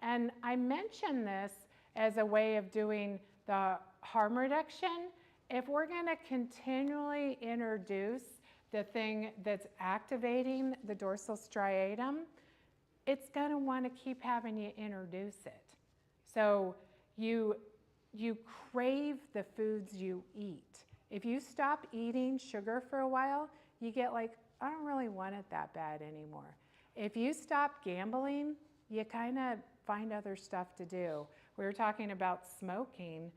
And I mention this as a way of doing the harm reduction. If we're going to continually introduce the thing that's activating the dorsal striatum, it's going to want to keep having you introduce it. So you crave the foods you eat. If you stop eating sugar for a while, you get like, I don't really want it that bad anymore. If you stop gambling, you kind of find other stuff to do. We were talking about smoking.